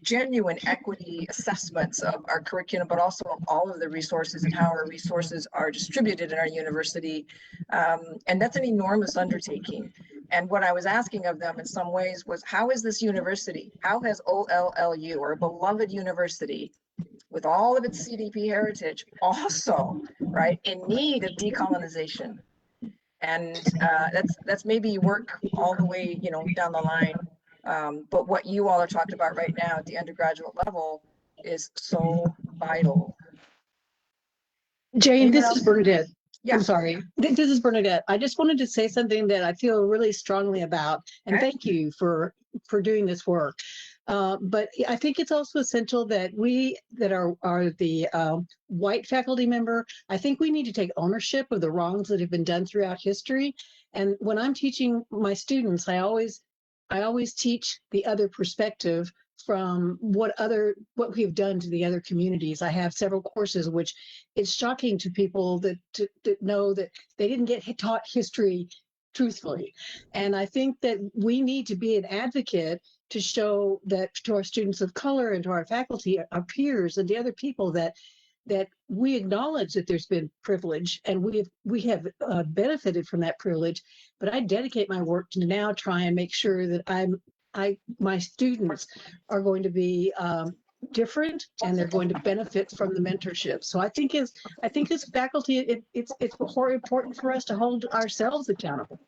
Speaker 2: genuine equity assessments of our curriculum, but also of all of the resources and how our resources are distributed in our university. And that's an enormous undertaking. And what I was asking of them in some ways was, how is this university? How has OLLU, our beloved university, with all of its CDP heritage, also, right, in need of decolonization? And that's maybe work all the way, down the line. But what you all are talking about right now at the undergraduate level is so vital.
Speaker 4: Jane, this is Bernadette.
Speaker 2: Yeah.
Speaker 4: I'm sorry. This is Bernadette. I just wanted to say something that I feel really strongly about, and thank you for doing this work. But I think it's also essential that we that are the white faculty member, I think we need to take ownership of the wrongs that have been done throughout history. And when I'm teaching my students, I always teach the other perspective from what we've done to the other communities. I have several courses, which it's shocking to people that know that they didn't get taught history truthfully. And I think that we need to be an advocate to show that to our students of color and to our faculty, our peers, and the other people that we acknowledge that there's been privilege, and we have benefited from that privilege. But I dedicate my work to now try and make sure that my students are going to be different, and they're going to benefit from the mentorship. So I think as faculty, it's important for us to hold ourselves accountable.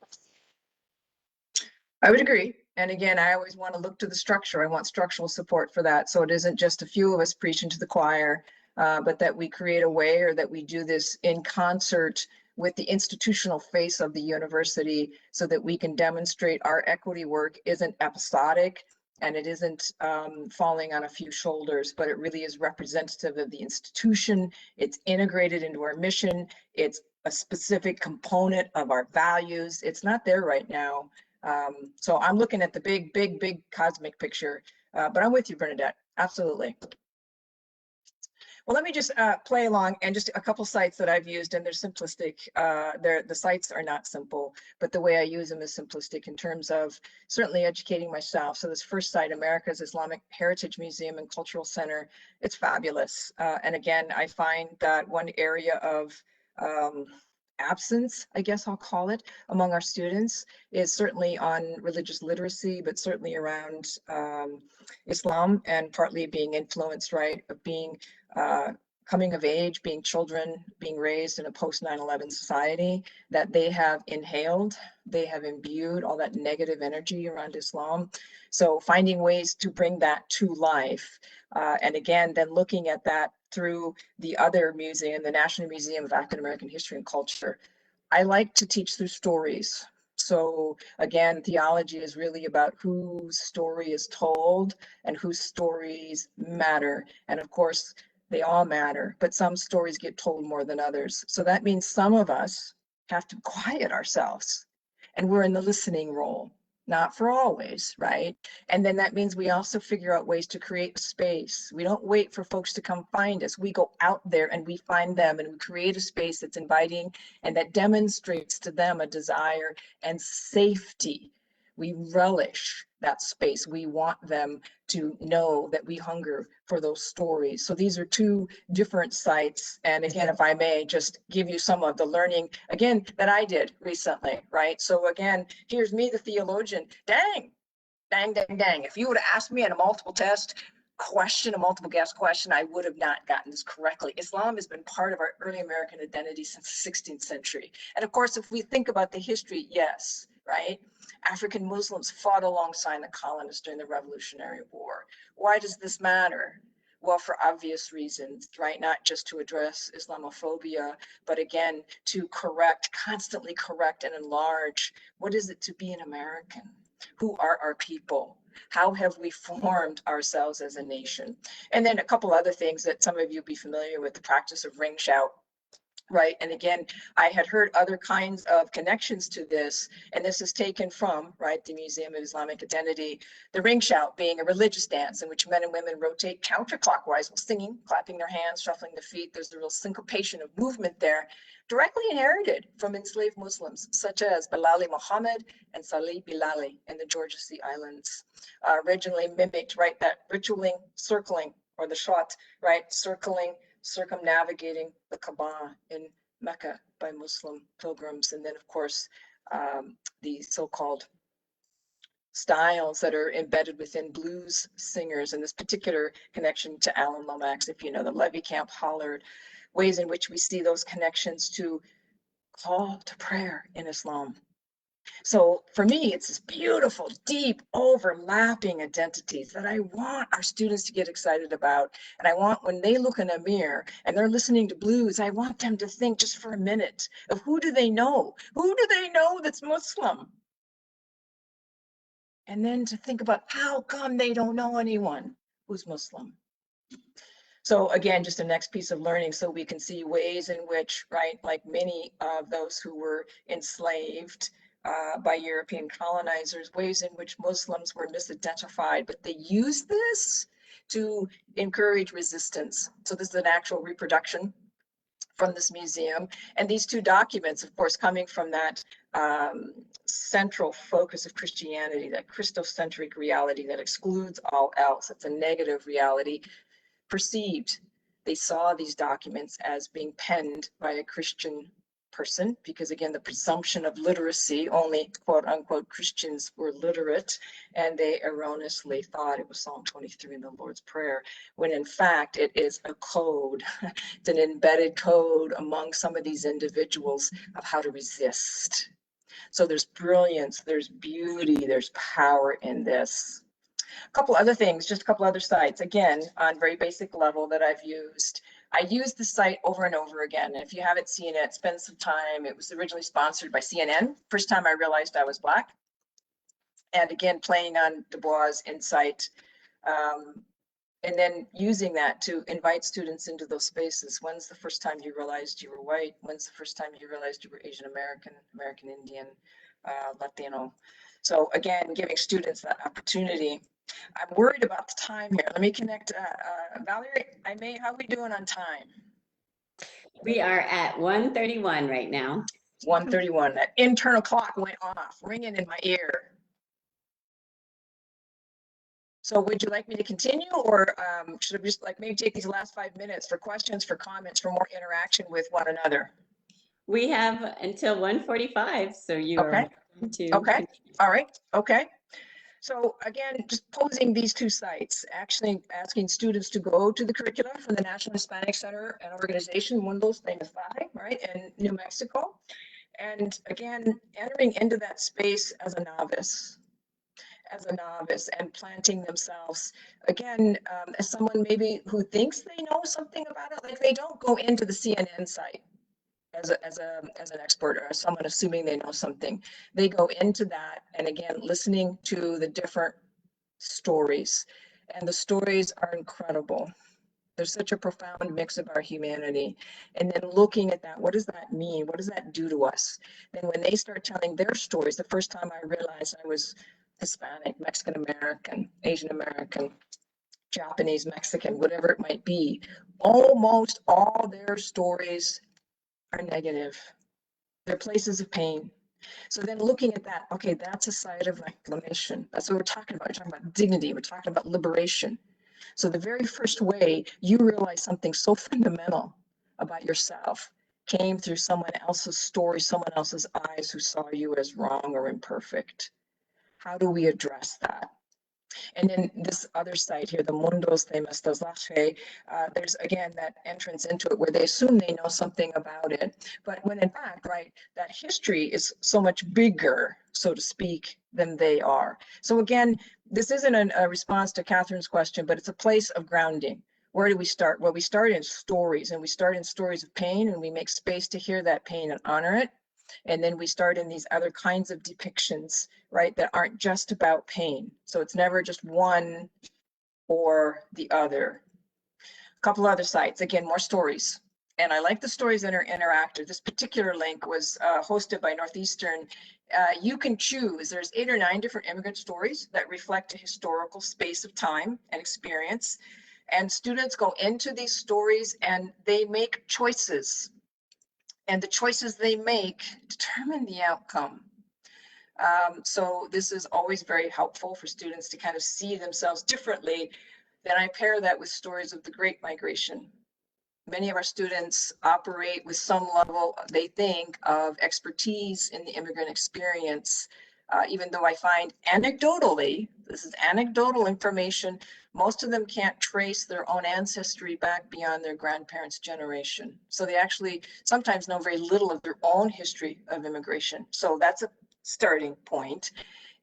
Speaker 2: I would agree. And again, I always want to look to the structure. I want structural support for that. So it isn't just a few of us preaching to the choir, but that we create a way, or that we do this in concert with the institutional face of the university, so that we can demonstrate our equity work isn't episodic, and it isn't falling on a few shoulders, but it really is representative of the institution. It's integrated into our mission. It's a specific component of our values. It's not there right now. So I'm looking at the big cosmic picture, but I'm with you, Bernadette. Absolutely. Well, let me just play along, and just a couple sites that I've used, and they're simplistic. The sites are not simple, but the way I use them is simplistic in terms of certainly educating myself. So this first site, America's Islamic Heritage Museum and Cultural Center, it's fabulous. And again, I find that one area of absence, I guess I'll call it, among our students is certainly on religious literacy, but certainly around Islam, and partly being influenced, right, of being coming of age, being children, being raised in a post 9/11 society, that they have inhaled, they have imbued all that negative energy around Islam. So finding ways to bring that to life. And again, then looking at that through the other museum, the National Museum of African American History and Culture. I like to teach through stories. So again, theology is really about whose story is told and whose stories matter. And of course, they all matter, but some stories get told more than others. So that means some of us have to quiet ourselves, and we're in the listening role, not for always, right? And then that means we also figure out ways to create space. We don't wait for folks to come find us. We go out there and we find them, and we create a space that's inviting and that demonstrates to them a desire and safety. We relish that space. We want them to know that we hunger for those stories. So these are two different sites. And again, if I may just give you some of the learning, again, that I did recently, right? So again, here's me, the theologian. Dang. If you would have asked me in a multiple test question, a multiple guess question, I would have not gotten this correctly. Islam has been part of our early American identity since the 16th century. And of course, if we think about the history, yes, right? African Muslims fought alongside the colonists during the Revolutionary War. Why does this matter? Well, for obvious reasons, right? Not just to address Islamophobia, but again, to correct, constantly correct and enlarge what is it to be an American? Who are our people? How have we formed ourselves as a nation? And then a couple other things that some of you be familiar with, the practice of ring shout, right? And again, I had heard other kinds of connections to this, and this is taken from, right, the Museum of Islamic Identity, the ring shout being a religious dance in which men and women rotate counterclockwise while singing, clapping their hands, shuffling their feet. There's a real syncopation of movement there, directly inherited from enslaved Muslims, such as Bilali Muhammad and Salih Bilali in the Georgia Sea Islands. Originally mimicked, right, that ritualing, circling, or the shot, right, circumnavigating the Kaaba in Mecca by Muslim pilgrims. And then, of course, the so-called styles that are embedded within blues singers, and this particular connection to Alan Lomax, if you know, the Levy Camp Hollered, ways in which we see those connections to call to prayer in Islam. So for me, it's this beautiful, deep, overlapping identities that I want our students to get excited about. And I want, when they look in a mirror and they're listening to blues, I want them to think just for a minute of who do they know? Who do they know that's Muslim? And then to think about how come they don't know anyone who's Muslim. So again, just the next piece of learning, so we can see ways in which, right, like many of those who were enslaved by European colonizers, ways in which Muslims were misidentified, but they used this to encourage resistance. So this is an actual reproduction from this museum. And these two documents, of course, coming from that central focus of Christianity, that Christocentric reality that excludes all else. It's a negative reality. Perceived, they saw these documents as being penned by a Christian person, because again, the presumption of literacy, only quote unquote Christians were literate, and they erroneously thought it was Psalm 23 in the Lord's Prayer, when in fact it is a code. It's an embedded code among some of these individuals of how to resist. So there's brilliance, there's beauty, there's power in this. A couple other things, just a couple other sites, again, on very basic level that I've used. I use the site over and over again. And if you haven't seen it, spend some time. It was originally sponsored by CNN. First time I realized I was Black. And again, playing on Du Bois' insight. And then using that to invite students into those spaces. When's the first time you realized you were white? When's the first time you realized you were Asian American, American Indian, Latino? So again, giving students that opportunity. I'm worried about the time here. Let me connect. Valerie, how are we doing on time?
Speaker 3: We are at 1:31 right now.
Speaker 2: 1:31. That internal clock went off, ringing in my ear. So would you like me to continue, or should I just like maybe take these last 5 minutes for questions, for comments, for more interaction with one another?
Speaker 3: We have until 1:45, so you are welcome to.
Speaker 2: Okay. All right. Okay. So again, just posing these two sites, actually asking students to go to the curricula from the National Hispanic Center and Organization, one of those things, right, in New Mexico. And again, entering into that space as a novice and planting themselves again, as someone maybe who thinks they know something about it. Like, they don't go into the CNN site as an expert or as someone assuming they know something. They go into that, and again, listening to the different stories, and the stories are incredible. There's such a profound mix of our humanity. And then looking at that, what does that mean? What does that do to us? Then when they start telling their stories, the first time I realized I was Hispanic, Mexican American, Asian American, Japanese, Mexican, whatever it might be, almost all their stories are negative. They're places of pain. So then looking at that, okay, that's a side of reclamation. That's what we're talking about. We're talking about dignity. We're talking about liberation. So the very first way you realize something so fundamental about yourself came through someone else's story, someone else's eyes who saw you as wrong or imperfect. How do we address that? And then this other side here, the mundos de mestizaje, there's again that entrance into it where they assume they know something about it. But when in fact, right, that history is so much bigger, so to speak, than they are. So again, this isn't a response to Catherine's question, but it's a place of grounding. Where do we start? Well, we start in stories, and we start in stories of pain, and we make space to hear that pain and honor it. And then we start in these other kinds of depictions, right, that aren't just about pain. So it's never just one or the other. A couple other sites, again, more stories. And I like the stories that are interactive. This particular link was hosted by Northeastern. You can choose, there's 8 or 9 different immigrant stories that reflect a historical space of time and experience. And students go into these stories and they make choices. And the choices they make determine the outcome. So this is always very helpful for students to kind of see themselves differently. Then I pair that with stories of the Great Migration. Many of our students operate with some level, they think, of expertise in the immigrant experience, even though I find anecdotally, this is anecdotal information, most of them can't trace their own ancestry back beyond their grandparents' generation. So they actually sometimes know very little of their own history of immigration. So that's a starting point.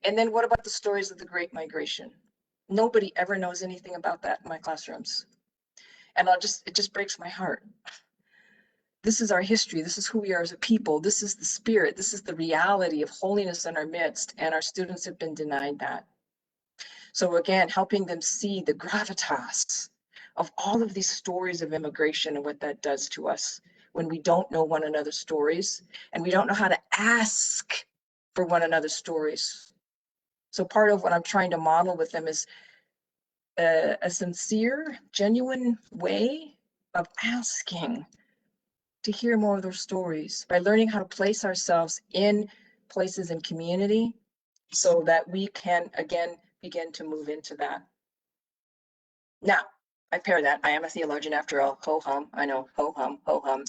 Speaker 2: And then what about the stories of the Great Migration? Nobody ever knows anything about that in my classrooms. And it just breaks my heart. This is our history. This is who we are as a people. This is the spirit. This is the reality of holiness in our midst. And our students have been denied that. So again, helping them see the gravitas of all of these stories of immigration and what that does to us when we don't know one another's stories and we don't know how to ask for one another's stories. So part of what I'm trying to model with them is a sincere, genuine way of asking to hear more of their stories by learning how to place ourselves in places in community so that we can, again, begin to move into that. Now, I pair that. I am a theologian after all. Ho hum. I know. Ho hum. Ho hum.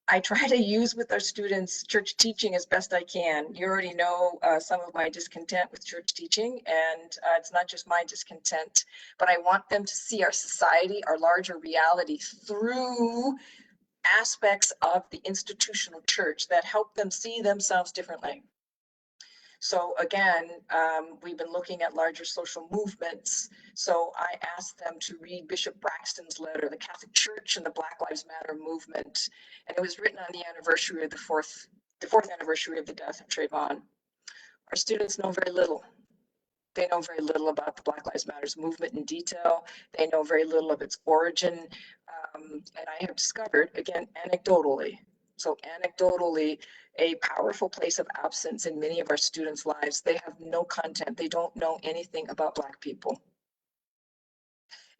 Speaker 2: I try to use with our students church teaching as best I can. You already know some of my discontent with church teaching, and it's not just my discontent, but I want them to see our society, our larger reality through aspects of the institutional church that help them see themselves differently. So again, we've been looking at larger social movements. So I asked them to read Bishop Braxton's letter, The Catholic Church and the Black Lives Matter Movement. And it was written on the anniversary of the fourth anniversary of the death of Trayvon. Our students know very little. They know very little about the Black Lives Matters movement in detail. They know very little of its origin. And I have discovered, again, anecdotally, a powerful place of absence in many of our students' lives. They have no content. They don't know anything about Black people.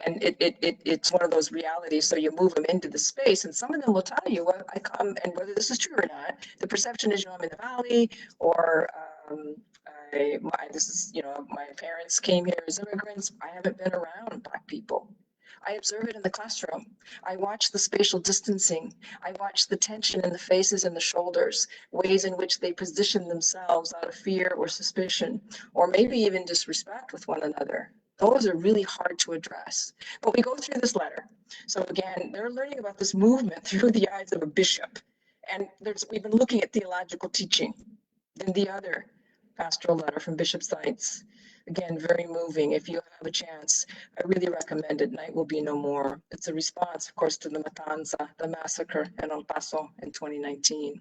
Speaker 2: And it's one of those realities. So you move them into the space, and some of them will tell you, well, I come, and whether this is true or not, the perception is, I'm in the Valley, or my parents came here as immigrants. I haven't been around Black people. I observe it in the classroom. I watch the spatial distancing. I watch the tension in the faces and the shoulders, ways in which they position themselves out of fear or suspicion, or maybe even disrespect with one another. Those are really hard to address. But we go through this letter. So again, they're learning about this movement through the eyes of a bishop. And we've been looking at theological teaching. Then the other pastoral letter from Bishop Seitz. Again, very moving. If you have a chance, I really recommend it. Night Will Be No More. It's a response, of course, to the Matanza, the massacre in El Paso in 2019.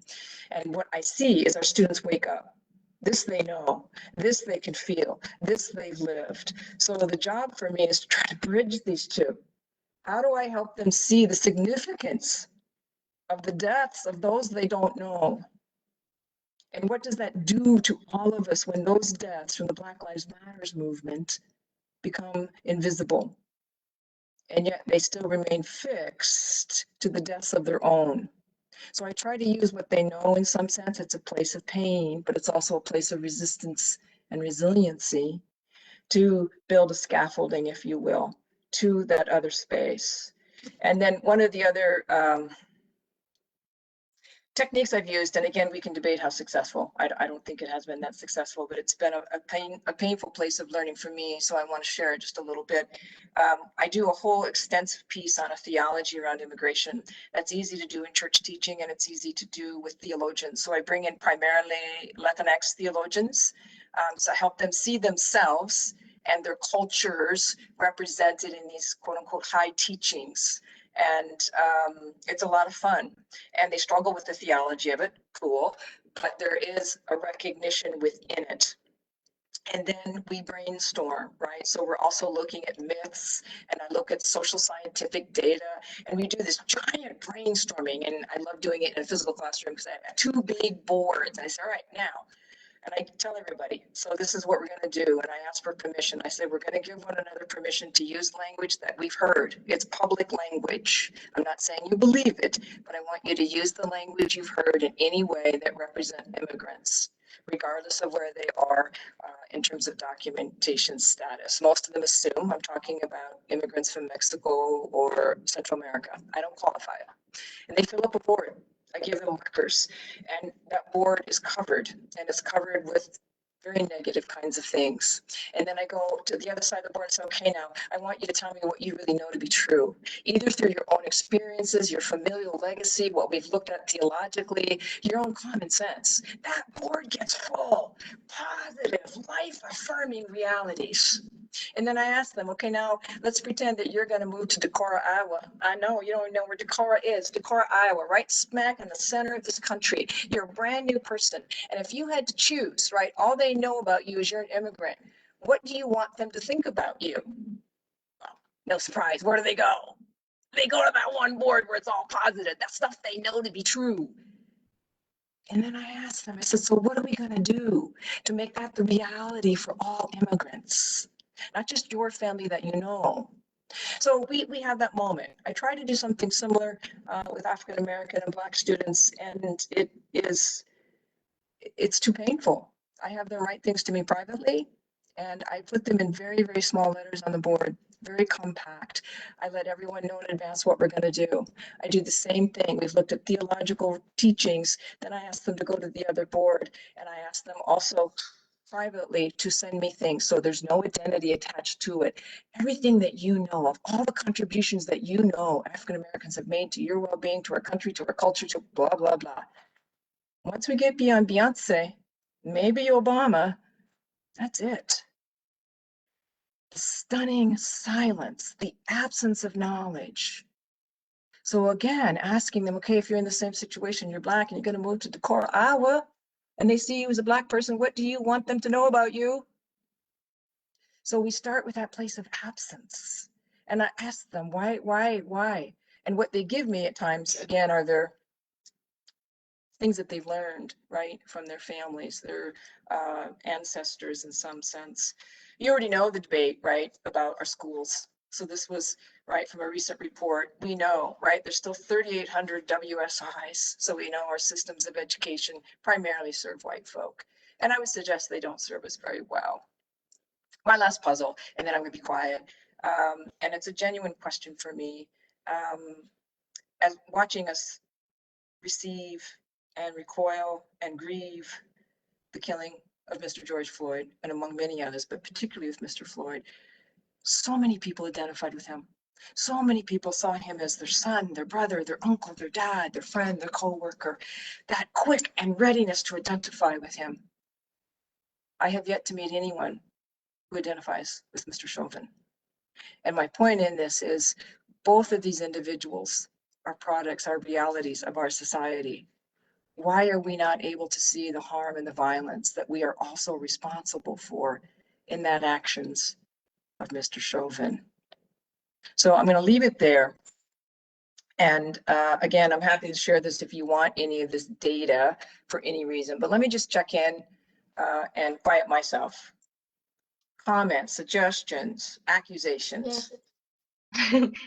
Speaker 2: And what I see is our students wake up. This they know, this they can feel, this they've lived. So the job for me is to try to bridge these two. How do I help them see the significance of the deaths of those they don't know? And what does that do to all of us when those deaths from the Black Lives Matters movement become invisible? And yet they still remain fixed to the deaths of their own. So I try to use what they know in some sense. It's a place of pain, but it's also a place of resistance and resiliency to build a scaffolding, if you will, to that other space. And then one of the other techniques I've used, and again, we can debate how successful. I don't think it has been that successful, but it's been a painful place of learning for me. So I want to share just a little bit. I do a whole extensive piece on a theology around immigration. That's easy to do in church teaching, and it's easy to do with theologians. So I bring in primarily Latinx theologians to help them see themselves and their cultures represented in these quote unquote high teachings. And it's a lot of fun, and they struggle with the theology of it. Cool, but there is a recognition within it. And then we brainstorm, right? So we're also looking at myths, and I look at social scientific data, and we do this giant brainstorming. And I love doing it in a physical classroom because I have 2 big boards. And I say, all right, now. And I tell everybody, so this is what we're going to do. And I ask for permission. I say, we're going to give one another permission to use language that we've heard. It's public language. I'm not saying you believe it, but I want you to use the language you've heard in any way that represent immigrants, regardless of where they are in terms of documentation status. Most of them assume I'm talking about immigrants from Mexico or Central America. I don't qualify it. And they fill up a board. I give them markers, and that board is covered, and it's covered with very negative kinds of things. And then I go to the other side of the board and say, okay, now I want you to tell me what you really know to be true, either through your own experiences, your familial legacy, what we've looked at theologically, your own common sense. That board gets full, positive, life-affirming realities. And then I ask them, okay, now let's pretend that you're going to move to Decorah, Iowa. I know you don't know where Decorah is. Decorah, Iowa, right smack in the center of this country. You're a brand new person. And if you had to choose, right, all they know about you is you're an immigrant. What do you want them to think about you? Well, no surprise. Where do they go? They go to that one board where it's all positive. That stuff they know to be true. And then I asked them, I said, so what are we going to do to make that the reality for all immigrants? Not just your family that you know. So we have that moment. I try to do something similar with African American and Black students, and it's too painful. I have them write things to me privately, and I put them in very, very small letters on the board, very compact. I let everyone know in advance what we're going to do. I do the same thing. We've looked at theological teachings. Then I ask them to go to the other board, and I ask them also privately to send me things. So there's no identity attached to it. Everything that you know of, all the contributions that you know African Americans have made to your well-being, to our country, to our culture, to blah, blah, blah. Once we get beyond Beyonce, maybe Obama, that's it. The stunning silence, the absence of knowledge. So again, asking them, okay, if you're in the same situation, you're Black and you're going to move to Decorah, Iowa, and they see you as a Black person, what do you want them to know about you? So we start with that place of absence. And I ask them, why? And what they give me at times, again, are their things that they've learned, right, from their families, their ancestors in some sense. You already know the debate, right, about our schools. So this was, right, from a recent report. We know, right, there's still 3,800 WSIs. So we know our systems of education primarily serve white folk. And I would suggest they don't serve us very well. My last puzzle, and then I'm going to be quiet. And it's a genuine question for me. As watching us receive and recoil and grieve the killing of Mr. George Floyd, and among many others, but particularly with Mr. Floyd, so many people identified with him. So many people saw him as their son, their brother, their uncle, their dad, their friend, their co-worker. That quick and readiness to identify with him. I have yet to meet anyone who identifies with Mr. Chauvin. And my point in this is both of these individuals are products, are realities of our society. Why are we not able to see the harm and the violence that we are also responsible for in that actions of Mr. Chauvin? So I'm going to leave it there. And again, I'm happy to share this if you want any of this data for any reason, but let me just check in and quiet myself. Comments, suggestions, accusations.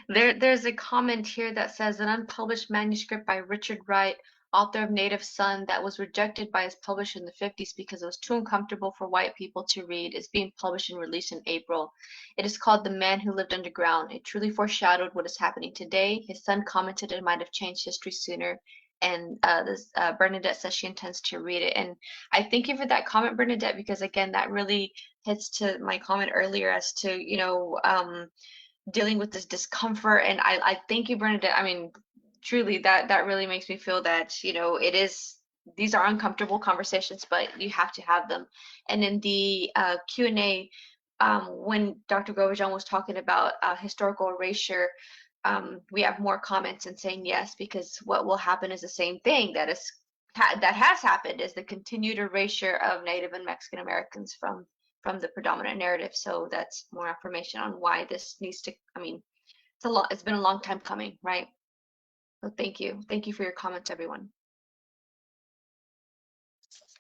Speaker 1: There's a comment here that says an unpublished manuscript by Richard Wright, author of Native Son, that was rejected by his publisher in the 50s because it was too uncomfortable for white people to read, is being published and released in April. It is called The Man Who Lived Underground. It truly foreshadowed what is happening today. His son commented it might have changed history sooner. And Bernadette says she intends to read it. And I thank you for that comment, Bernadette, because again, that really hits to my comment earlier as to, dealing with this discomfort. And I thank you, Bernadette. I mean, truly, that really makes me feel that, these are uncomfortable conversations, but you have to have them. And in the Q&A, when Dr. Govajan was talking about historical erasure, we have more comments and saying yes, because what will happen is the same thing that has happened, is the continued erasure of Native and Mexican Americans from the predominant narrative. So that's more information on why this needs to, it's been a long time coming, right? So thank you for your comments, everyone.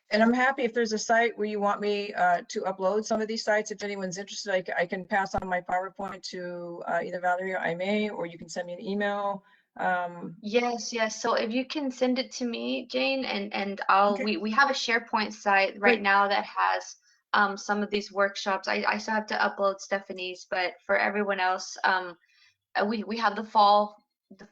Speaker 2: And I'm happy if there's a site where you want me to upload some of these sites. If anyone's interested, I can pass on my PowerPoint to either Valerie or Aimee, or you can send me an email.
Speaker 1: Yes. So if you can send it to me, Jane, and I'll,
Speaker 2: Okay.
Speaker 1: we have a SharePoint site right
Speaker 2: Great.
Speaker 1: now that has some of these workshops. I still have to upload Stephanie's, but for everyone else, we have the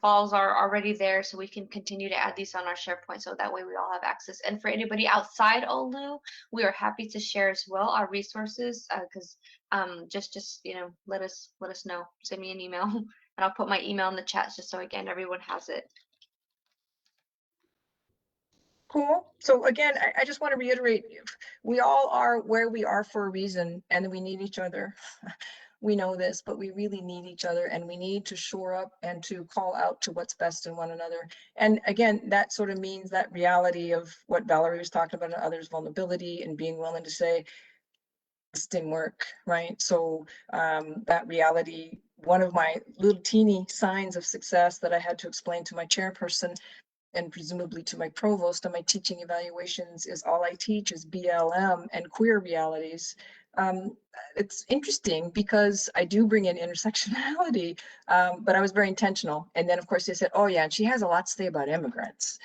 Speaker 1: falls are already there, so we can continue to add these on our SharePoint, so that way we all have access. And for anybody outside Olu, we are happy to share as well our resources, because just let us know. Send me an email, and I'll put my email in the chat just so again everyone has it.
Speaker 2: Cool. So again, I just want to reiterate, we all are where we are for a reason, and we need each other. We know this, but we really need each other, and we need to shore up and to call out to what's best in one another. And again, that sort of means that reality of what Valerie was talking about, and others' vulnerability, and being willing to say, this didn't work, right? So that reality, one of my little teeny signs of success that I had to explain to my chairperson and presumably to my provost on my teaching evaluations is all I teach is BLM and queer realities. It's interesting because I do bring in intersectionality, but I was very intentional. And then of course they said, oh yeah, and she has a lot to say about immigrants.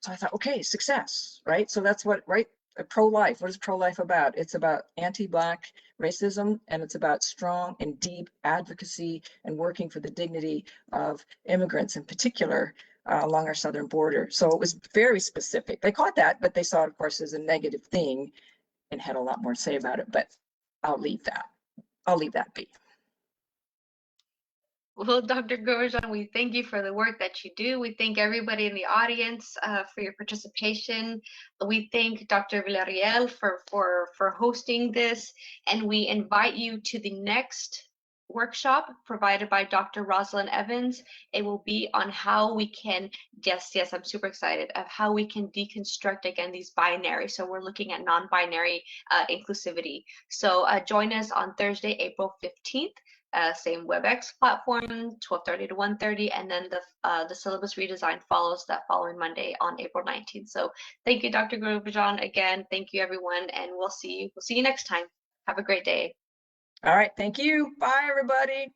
Speaker 2: So I thought, okay, success, right? So that's what, right? Pro-life, what is pro-life about? It's about anti-Black racism, and it's about strong and deep advocacy and working for the dignity of immigrants in particular along our southern border. So it was very specific. They caught that, but they saw it, of course, as a negative thing. and had a lot more to say about it, but I'll leave that be.
Speaker 1: Well, Dr. Gorjan, we thank you for the work that you do. We thank everybody in the audience for your participation. We thank Dr. Villarreal for hosting this, and we invite you to the next workshop provided by Dr. Rosalind Evans. It will be on how we can, yes, I'm super excited, of how we can deconstruct, again, these binaries. So we're looking at non-binary inclusivity. So join us on Thursday, April 15th. Same WebEx platform, 12:30 to 1:30, and then the syllabus redesign follows that following Monday on April 19th. So thank you, Dr. Gorjan, again. Thank you, everyone, and we'll see you next time. Have a great day.
Speaker 2: All right, thank you. Bye, everybody.